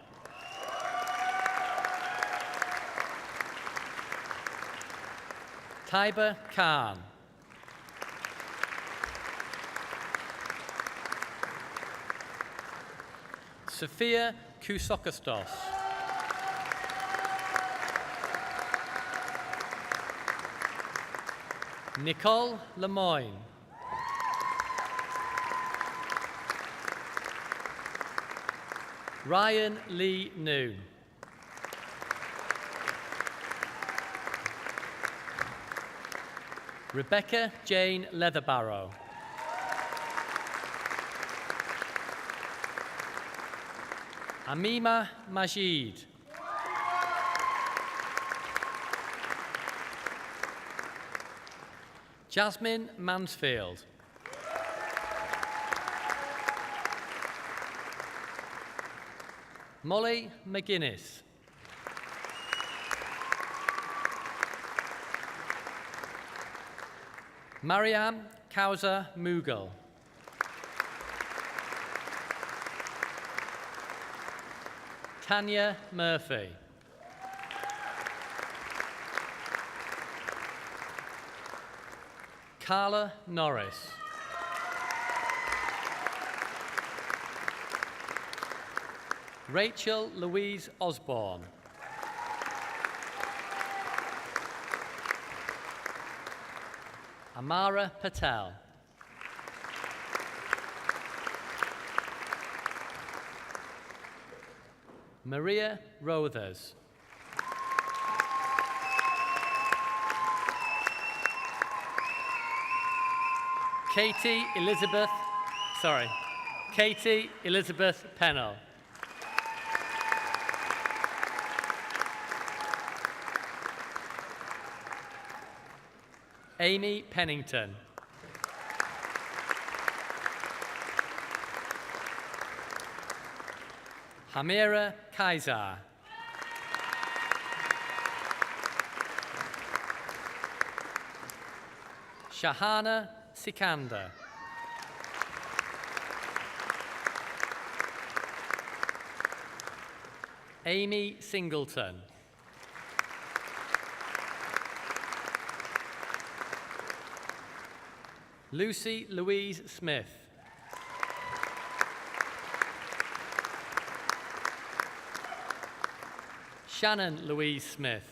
E: Taiba Khan. Sophia Kousokostos. Nicole Lemoyne. Ryan Lee Noon. Rebecca Jane Leatherbarrow. Amima Majid. Jasmine Mansfield. Molly McGuinness. Mariam Kausa Mughal. Tanya Murphy. Carla Norris. Rachel Louise Osborne. Amara Patel. Maria Rothers. Katie Elizabeth Pennell. Amy Pennington. Hamira Kaiser. Shahana Sikandar. Amy Singleton. Lucy Louise Smith. Shannon Louise Smith.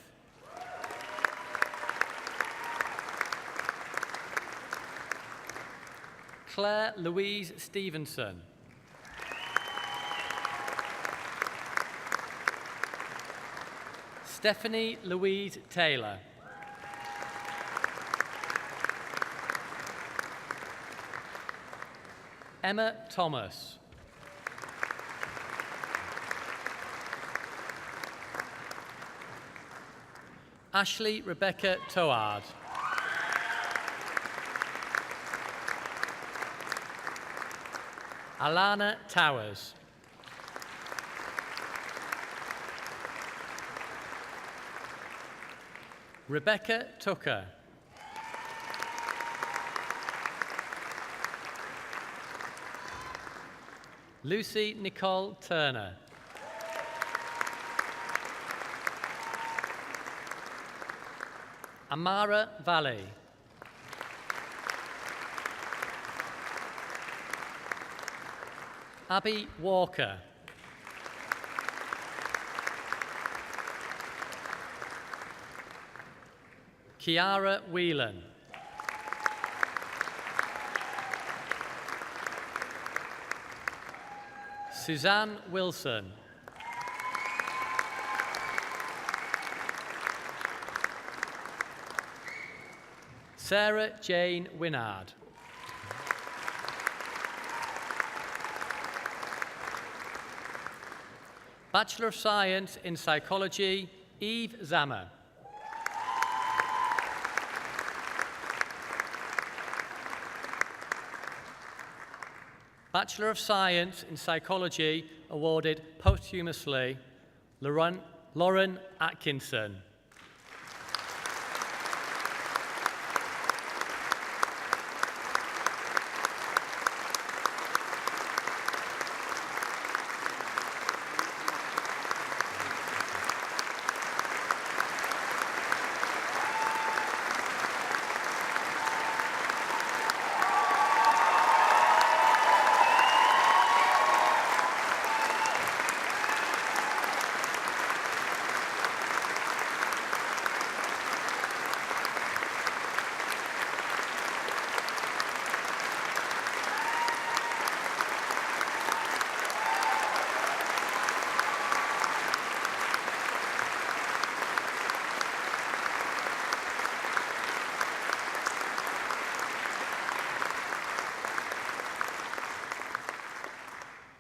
E: Claire Louise Stevenson. Stephanie Louise Taylor. Emma Thomas. Ashley Rebecca Toard. Alana Towers. Rebecca Tucker. Lucy Nicole Turner. Amara Valley. Abby Walker. Kiara Whelan. Suzanne Wilson. Sarah Jane Winard. Bachelor of Science in Psychology, Eve Zammer. Bachelor of Science in Psychology, awarded posthumously, Lauren Atkinson.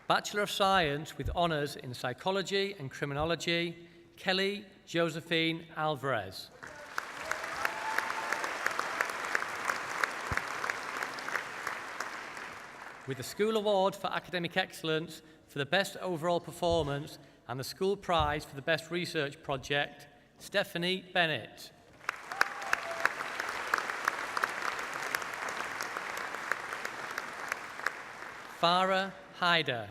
E: Bachelor of Science with honours in Psychology and Criminology, Kelly Josephine Alvarez. With the School Award for Academic Excellence for the Best Overall Performance and the School Prize for the Best Research Project, Stephanie Bennett. Farah Haider.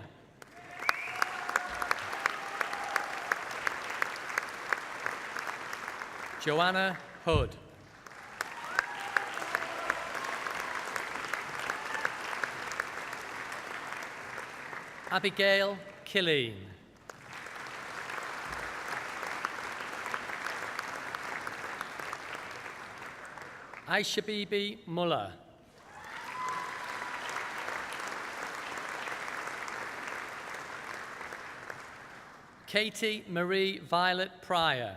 E: Joanna Hood. Abigail Killeen. Aisha Bibi Muller. Katie Marie Violet Pryor.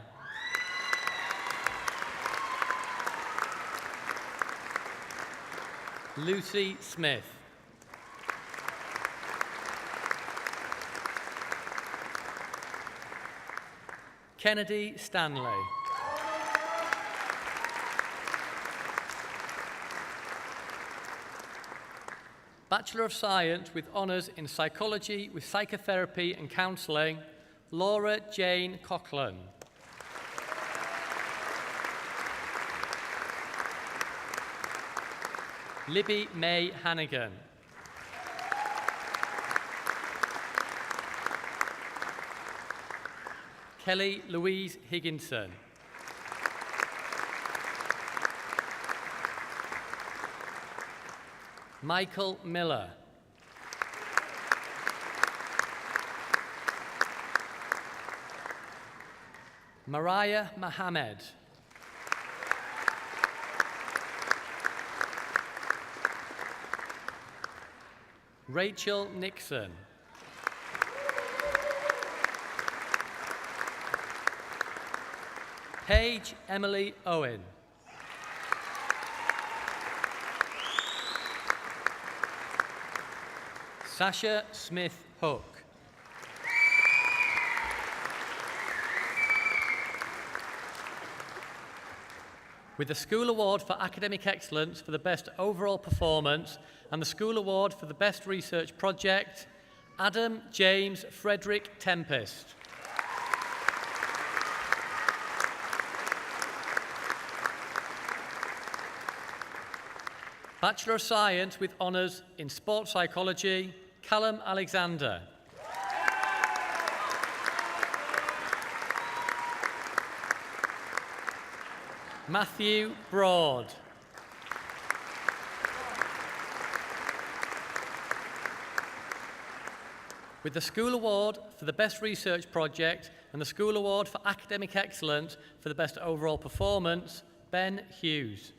E: Lucy Smith. Kennedy Stanley. Bachelor of Science with honours in Psychology with Psychotherapy and Counselling, Laura Jane Coughlin. Libby May Hannigan. Kelly Louise Higginson. Michael Miller. Mariah Mohammed. Rachel Nixon. Paige Emily Owen. Sasha Smith Hook. With the School Award for Academic Excellence for the Best Overall Performance and the School Award for the Best Research Project, Adam James Frederick Tempest. Bachelor of Science with Honours in Sports Psychology, Callum Alexander. Matthew Broad. With the School Award for the Best Research Project and the School Award for Academic Excellence for the Best Overall Performance, Ben Hughes.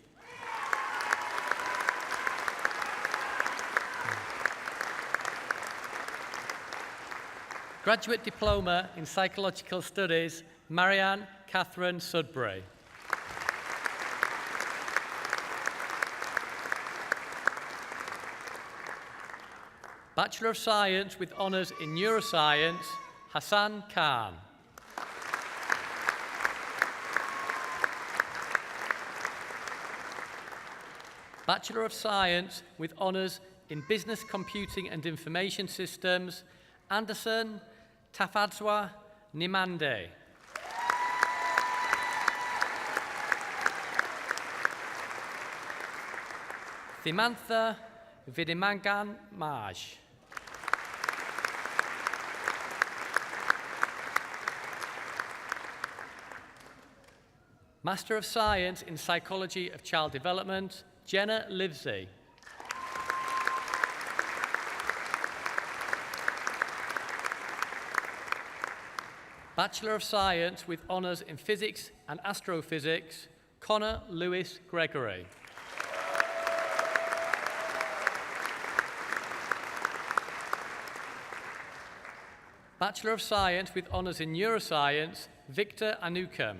E: Graduate Diploma in Psychological Studies, Marianne Catherine Sudbury. Bachelor of Science with Honours in Neuroscience, Hassan Khan. Bachelor of Science with Honours in Business Computing and Information Systems, Anderson Tafadzwa Nimande. Thimantha Vidimangan Maj. Master of Science in Psychology of Child Development, Jenna Livesey. Bachelor of Science with Honours in Physics and Astrophysics, Connor Lewis Gregory. Bachelor of Science with Honours in Neuroscience, Victor Anukum.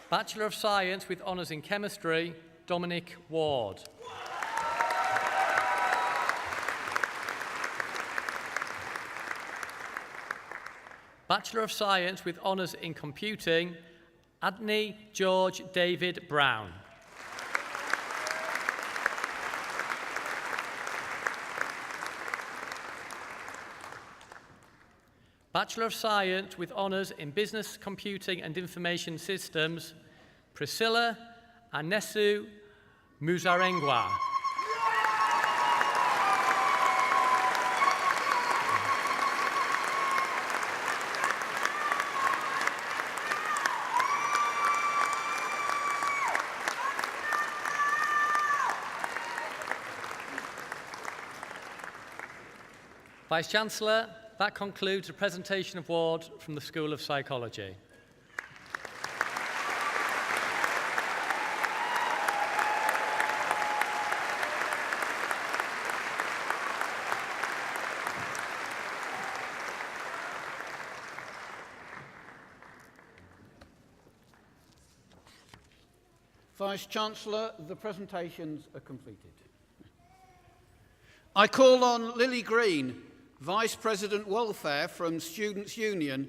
E: Bachelor of Science with Honours in Chemistry, Dominic Ward. Bachelor of Science with Honours in Computing, Adney George David Brown. Bachelor of Science with Honours in Business Computing and Information Systems, Priscilla Anesu Muzarengwa. Vice-Chancellor, that concludes the presentation of awards from the School of Psychology.
A: Vice-Chancellor, the presentations are completed. I call on Lily Green, Vice President Welfare from Students' Union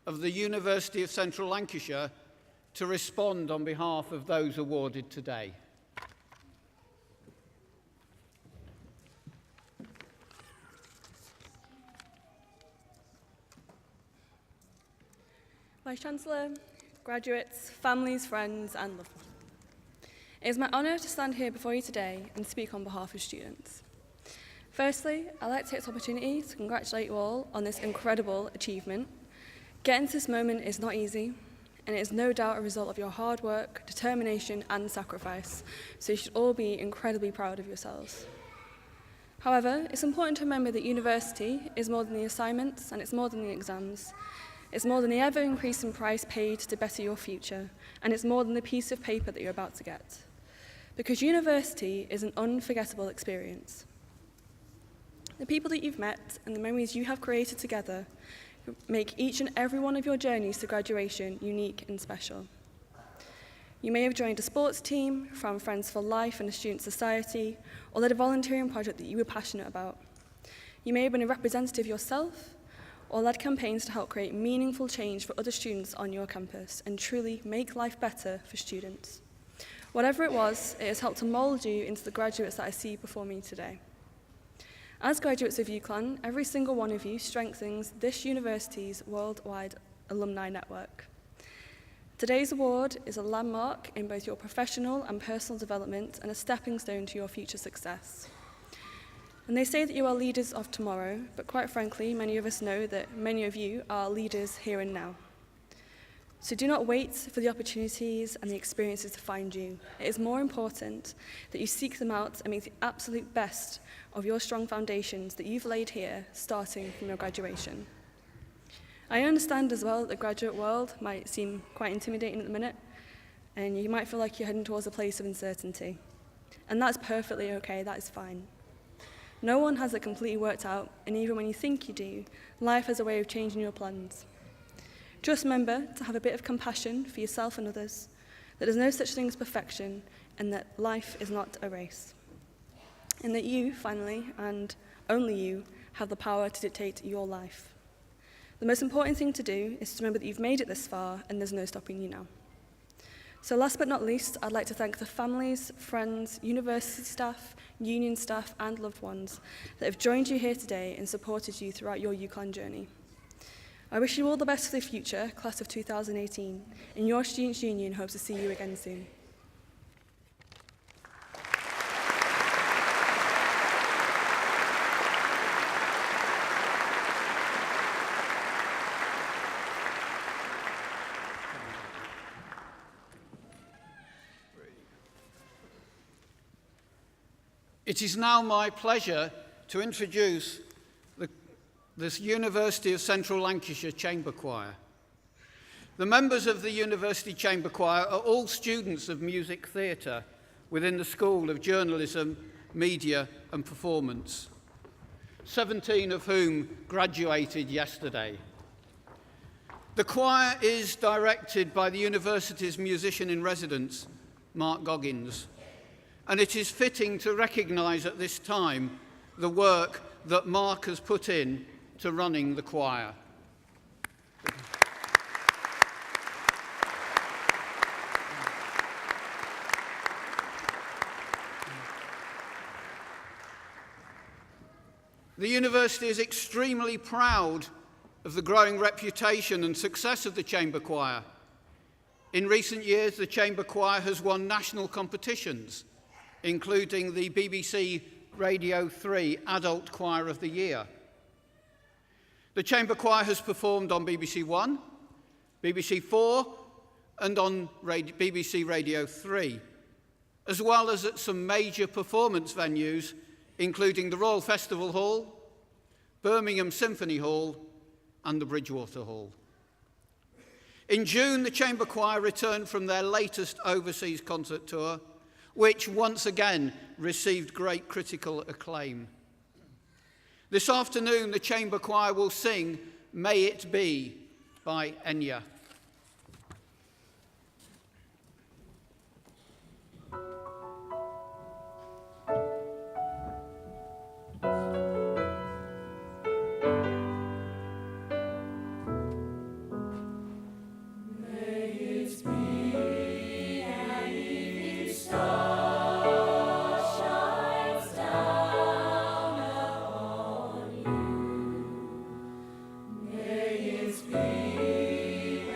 A: of the University of Central Lancashire, to respond on behalf of those awarded today.
F: Vice-Chancellor, graduates, families, friends and loved ones. It is my honour to stand here before you today and speak on behalf of students. Firstly, I'd like to take this opportunity to congratulate you all on this incredible achievement. Getting to this moment is not easy, and it is no doubt a result of your hard work, determination, and sacrifice, so you should all be incredibly proud of yourselves. However, it's important to remember that university is more than the assignments, and it's more than the exams. It's more than the ever-increasing price paid to better your future, and it's more than the piece of paper that you're about to get. Because university is an unforgettable experience. The people that you've met and the memories you have created together make each and every one of your journeys to graduation unique and special. You may have joined a sports team, found friends for life in a student society, or led a volunteering project that you were passionate about. You may have been a representative yourself, or led campaigns to help create meaningful change for other students on your campus and truly make life better for students. Whatever it was, it has helped to mould you into the graduates that I see before me today. As graduates of UCLan, every single one of you strengthens this university's worldwide alumni network. Today's award is a landmark in both your professional and personal development and a stepping stone to your future success. And they say that you are leaders of tomorrow, but quite frankly, many of us know that many of you are leaders here and now. So do not wait for the opportunities and the experiences to find you. It is more important that you seek them out and make the absolute best of your strong foundations that you've laid here, starting from your graduation. I understand as well that the graduate world might seem quite intimidating at the minute, and you might feel like you're heading towards a place of uncertainty. And that's perfectly okay, that is fine. No one has it completely worked out, and even when you think you do, life has a way of changing your plans. Just remember to have a bit of compassion for yourself and others, that there's no such thing as perfection, and that life is not a race. And that you, finally, and only you, have the power to dictate your life. The most important thing to do is to remember that you've made it this far and there's no stopping you now. So last but not least, I'd like to thank the families, friends, university staff, union staff and loved ones that have joined you here today and supported you throughout your UCLan journey. I wish you all the best for the future, class of 2018, and your Students' Union hopes to see you again soon.
A: It is now my pleasure to introduce the University of Central Lancashire Chamber Choir. The members of the University Chamber Choir are all students of music theatre within the School of Journalism, Media and Performance, 17 of whom graduated yesterday. The choir is directed by the university's musician-in-residence, Mark Goggins, and it is fitting to recognise at this time the work that Mark has put in to running the choir. The university is extremely proud of the growing reputation and success of the Chamber Choir. In recent years, the Chamber Choir has won national competitions, including the BBC Radio 3 Adult Choir of the Year. The Chamber Choir has performed on BBC One, BBC 4 and on BBC Radio 3, as well as at some major performance venues, including the Royal Festival Hall, Birmingham Symphony Hall and the Bridgewater Hall. In June, the Chamber Choir returned from their latest overseas concert tour, which once again received great critical acclaim. This afternoon, the Chamber Choir will sing May It Be by Enya.
G: May it be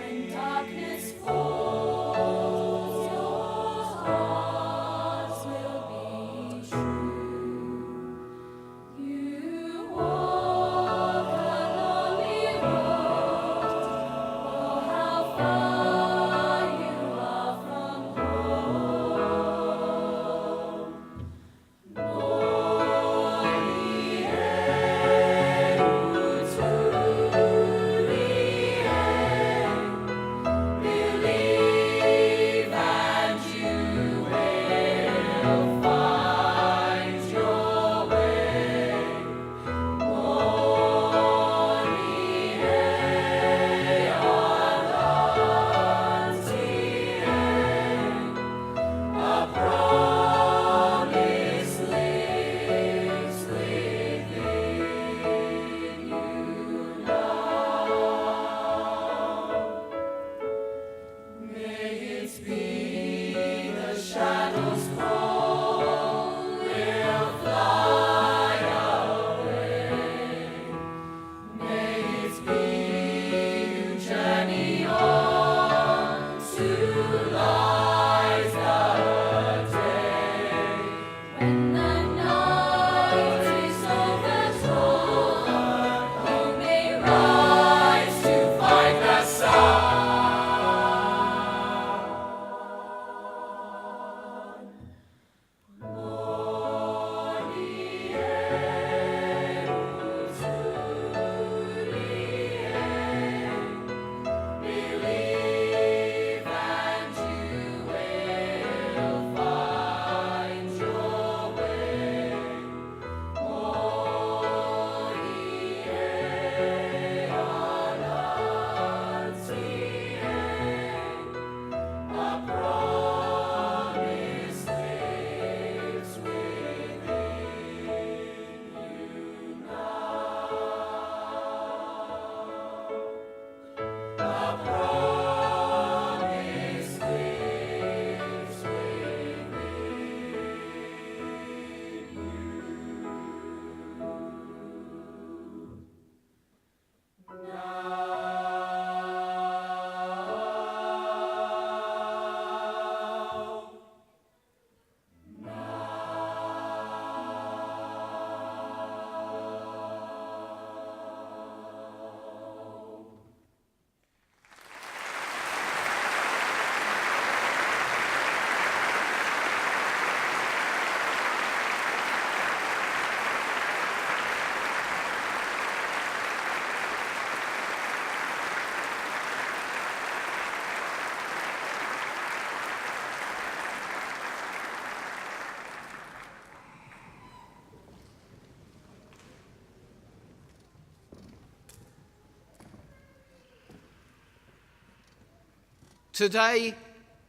A: Today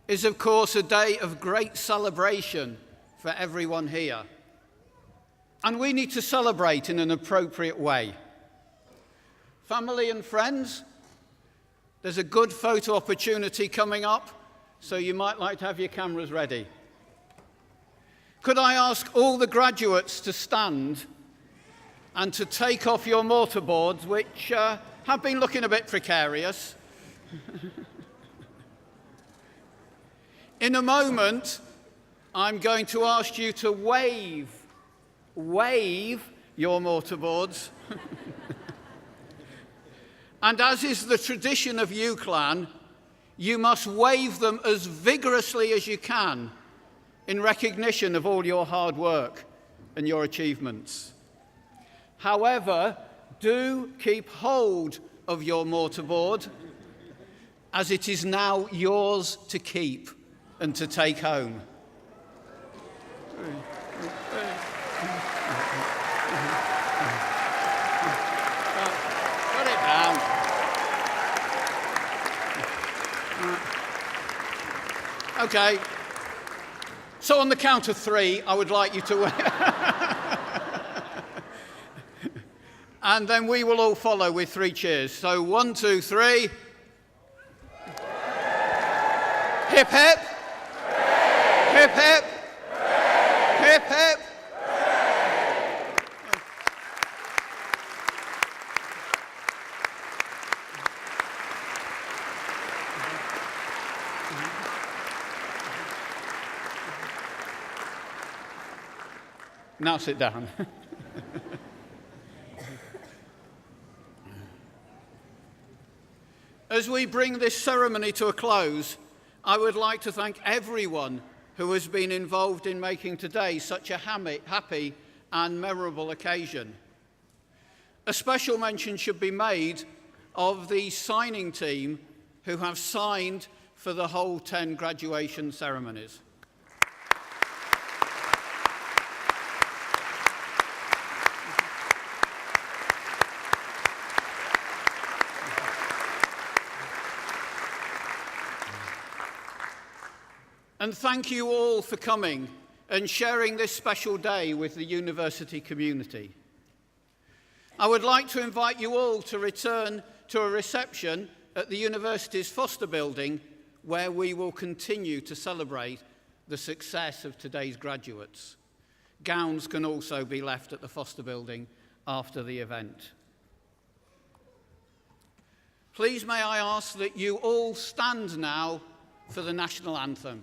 A: is, of course, a day of great celebration for everyone here. And we need to celebrate in an appropriate way. Family and friends, there's a good photo opportunity coming up, so you might like to have your cameras ready. Could I ask all the graduates to stand and to take off your mortarboards, which have been looking a bit precarious. In a moment, I'm going to ask you to wave your mortarboards. And as is the tradition of UCLan, you must wave them as vigorously as you can in recognition of all your hard work and your achievements. However, do keep hold of your mortarboard, as it is now yours to keep and to take home. Put it down. Okay. So on the count of three, I would like you to... And then we will all follow with 3 cheers. So 1, 2, 3. Hip, hip. Hip, hip. Hip, hip. Now sit down. As we bring this ceremony to a close, I would like to thank everyone who has been involved in making today such a happy and memorable occasion. A special mention should be made of the signing team who have signed for the whole 10 graduation ceremonies. And thank you all for coming and sharing this special day with the university community. I would like to invite you all to return to a reception at the university's Foster building, where we will continue to celebrate the success of today's graduates. Gowns can also be left at the Foster building after the event. Please may I ask that you all stand now for the national anthem.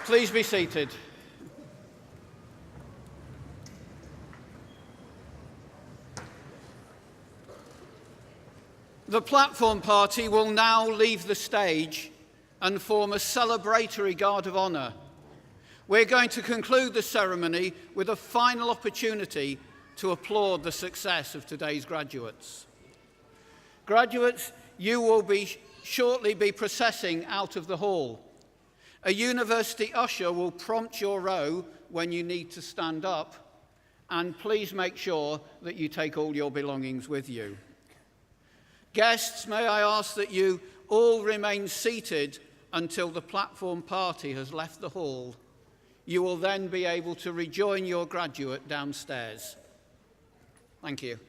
A: Please be seated. The platform party will now leave the stage and form a celebratory guard of honour. We're going to conclude the ceremony with a final opportunity to applaud the success of today's graduates. Graduates, you will shortly be processing out of the hall. A university usher will prompt your row when you need to stand up, and please make sure that you take all your belongings with you. Guests, may I ask that you all remain seated until the platform party has left the hall. You will then be able to rejoin your graduate downstairs. Thank you.